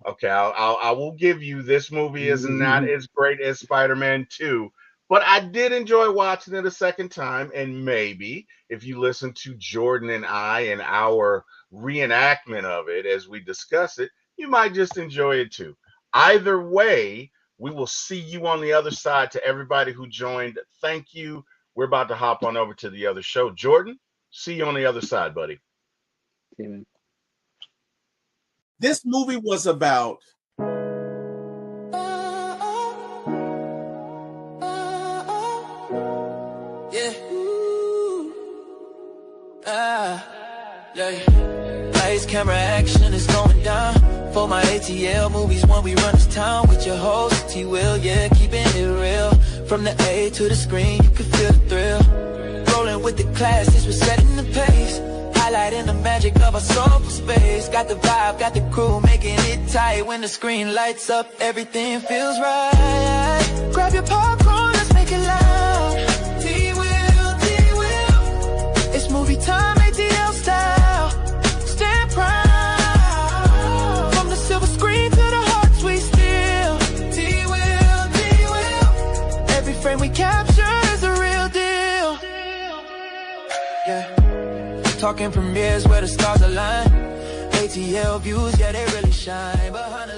Okay, I will give you, this movie is not as great as Spider-Man 2. But I did enjoy watching it a second time, and maybe if you listen to Jordan and I and our reenactment of it as we discuss it, you might just enjoy it too. Either way, we will see you on the other side. To everybody who joined, thank you. We're about to hop on over to the other show. Jordan, see you on the other side, buddy. Amen. This movie was about lights, camera, action is going down. For my ATL movies, when we run this town with your host, T-Will, yeah, keeping it real. From the A to the screen, you can feel the thrill. Rolling with the classes, we're setting the pace. Highlighting the magic of our soulful space. Got the vibe, got the crew, making it tight. When the screen lights up, everything feels right. Grab your popcorn, let's make it loud. T-Will, T-Will, it's movie time, ATL style. Stand proud. From the silver screen to the hearts we steal. T-Will, T-Will, every frame we capture is a real deal. Yeah. Talking premieres where the stars align. ATL views, yeah, they really shine. Behind the